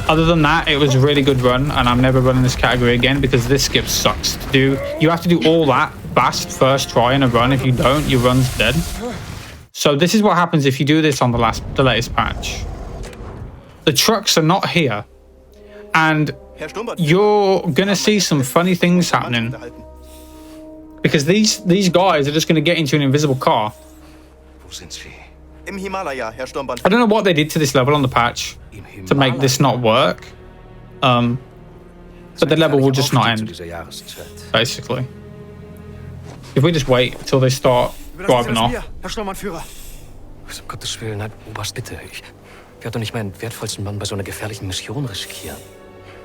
Other than that, it was a really good run, and I'm never running this category again because this skip sucks to do. You have to do all that fast first try in a run. If you don't, your run's dead. So this is what happens if you do this on the latest patch. The trucks are not here, and you're gonna see some funny things happening because these guys are just gonna get into an invisible car. I don't know what they did to this level on the patch to make this not work, but the level will just not end, basically. If we just wait until they start driving off. Um Gottes Willen, nein, Oberst, bitte. Ich werde doch nicht meinen wertvollsten Mann bei so einer gefährlichen Mission riskieren.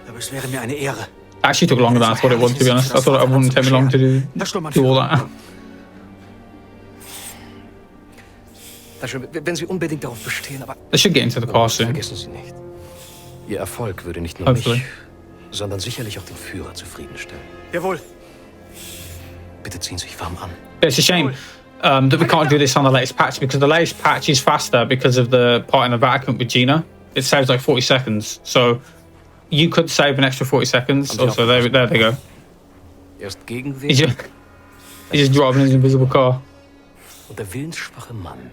Aber es wäre mir eine Ehre. It actually took longer than I thought it would, to be honest. I thought it wouldn't take me long to do all that. Wenn Sie unbedingt darauf bestehen, aber They should get into the car soon. Vergessen Sie nicht. Ihr Erfolg würde nicht nur mich, sondern sicherlich auch den Führer zufriedenstellen. Jawohl. Bitte ziehen Sie sich warm an. It's a shame that we can't do this on the latest patch because the latest patch is faster because of the part in the Vatican with Gina. It saves like 40 seconds. So you could save an extra 40 seconds. Also, there they go. Erst Gegenwehr. He's just driving his invisible car. Und der willensschwache Mann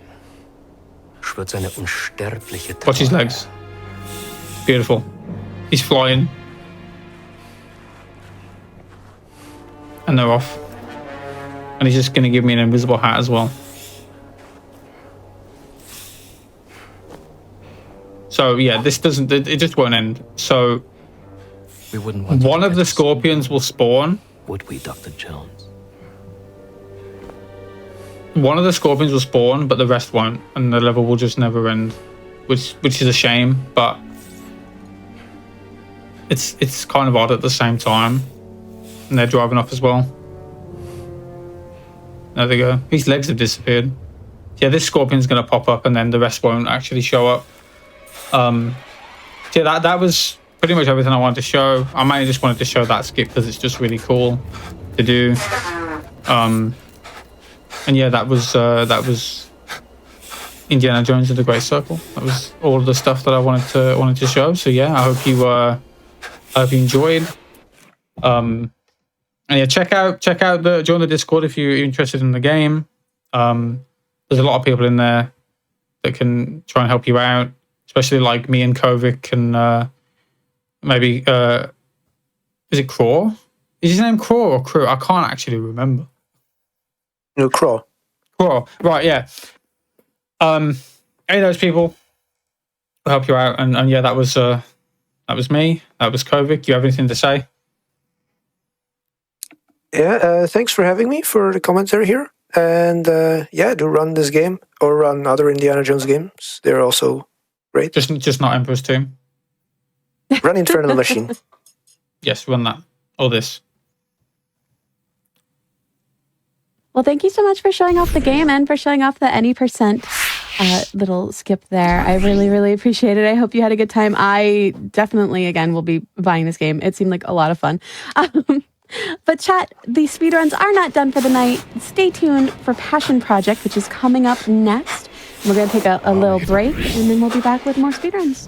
schwört seine unsterbliche Treue. Watch his legs. Beautiful. He's flying. And they're off. And he's just going to give me an invisible hat as well. So yeah, this doesn't, it just won't end. So We wouldn't want one of the scorpions will spawn. Would we, Dr. Jones? One of the scorpions will spawn, but the rest won't. And the level will just never end. Which is a shame, but it's kind of odd at the same time. And they're driving off as well. There they go. His legs have disappeared. Yeah, this scorpion's going to pop up and then the rest won't actually show up. Yeah, that was pretty much everything I wanted to show. I mainly just wanted to show that skip because it's just really cool to do. And yeah, that was Indiana Jones and the Great Circle. That was all of the stuff that I wanted to show. So yeah, I hope you enjoyed. And yeah, check out join the Discord if you're interested in the game. There's a lot of people in there that can try and help you out, especially like me and Kovic and maybe is it Craw? Is his name Craw or Crew? I can't actually remember. No, Craw. Craw, right? Yeah. Any of those people will help you out, and yeah, that was me. That was Kovic. You have anything to say? Yeah, thanks for having me for the commentary here. And yeah, do run this game or run other Indiana Jones games. They're also great. Just not Emperor's Tomb. Run Infernal Machine. Yes, run that. Or this. Well, thank you so much for showing off the game and for showing off the any percent little skip there. I really, really appreciate it. I hope you had a good time. I definitely, again, will be buying this game. It seemed like a lot of fun. But chat, the speedruns are not done for the night. Stay tuned for Passion Project, which is coming up next. We're going to take a little break, and then we'll be back with more speedruns.